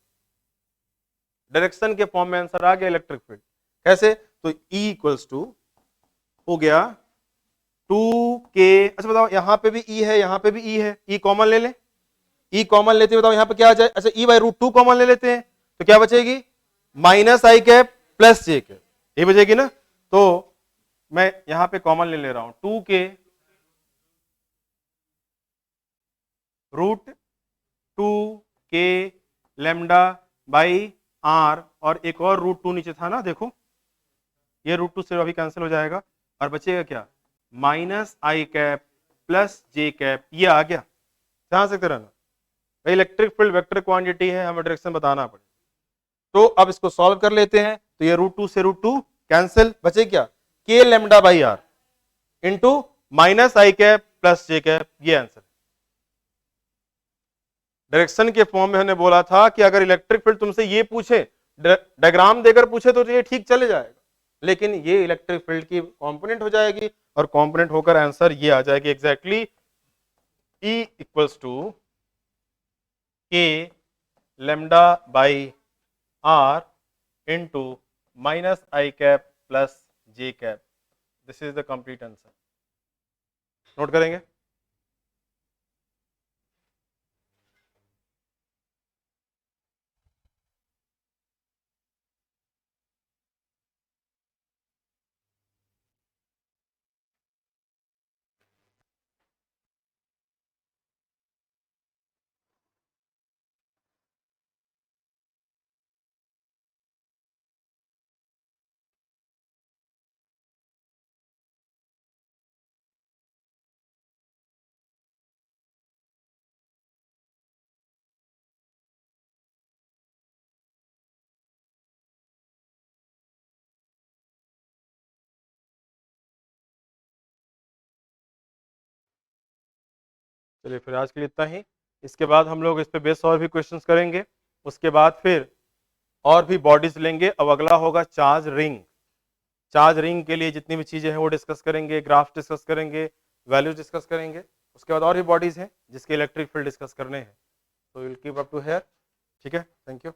डायरेक्शन के फॉर्म में आंसर आ गया इलेक्ट्रिक फील्ड। कैसे? तो ई इक्वल्स टू हो गया 2k। अच्छा बताओ, यहां पे भी ई है, यहां पे भी ई है, ई कॉमन ले ले, ई कॉमन लेते बताओ यहां पे क्या आ जाए, अच्छा ई बाई रूट टू कॉमन ले लेते हैं, तो क्या बचेगी, minus i cap plus j cap, ये बचेगी ना। तो मैं यहां पे कॉमन ले ले रहा हूं, 2k root 2k lambda by are, और एक और रूट टू नीचे था ना, देखो ये रूट टू से अभी कैंसिल हो जाएगा, और बचेगा क्या, minus i cap plus j cap, ये आ गया। ध्यान से रहना भाई, इलेक्ट्रिक फील्ड वेक्टर क्वांटिटी है, हमें डायरेक्शन बताना पड़ेगा। तो अब इसको सॉल्व कर लेते हैं, तो ये रूट टू से रूट टू कैंसिल, बचे क्या, k lambda by r into minus i cap plus j cap, ये आंसर। डायरेक्शन के फॉर्म में हमने बोला था कि अगर इलेक्ट्रिक फील्ड तुमसे ये पूछे, डायग्राम देकर पूछे, तो ये ठीक चले जाएगा, लेकिन ये इलेक्ट्रिक फील्ड की कंपोनेंट हो जाएगी, और कंपोनेंट होकर आंसर ये आ जाएगी एग्जैक्टली, E इक्वल्स टू के lambda by r into minus i cap plus j cap. This is the complete answer. Note करेंगे। चलिए फिर आज के लिए इतना ही। इसके बाद हम लोग इस पे बेस और भी क्वेश्चंस करेंगे। उसके बाद फिर और भी बॉडीज लेंगे। अब अगला होगा चार्ज रिंग। चार्ज रिंग के लिए जितनी भी चीजें हैं वो डिस्कस करेंगे, ग्राफ डिस्कस करेंगे, वैल्यूज डिस्कस करेंगे। उसके बाद और भी बॉडीज हैं जिसके इलेक्ट्रिक फील्ड डिस्कस करने हैं। तो will keep up to here. ठीक है, थैंक यू।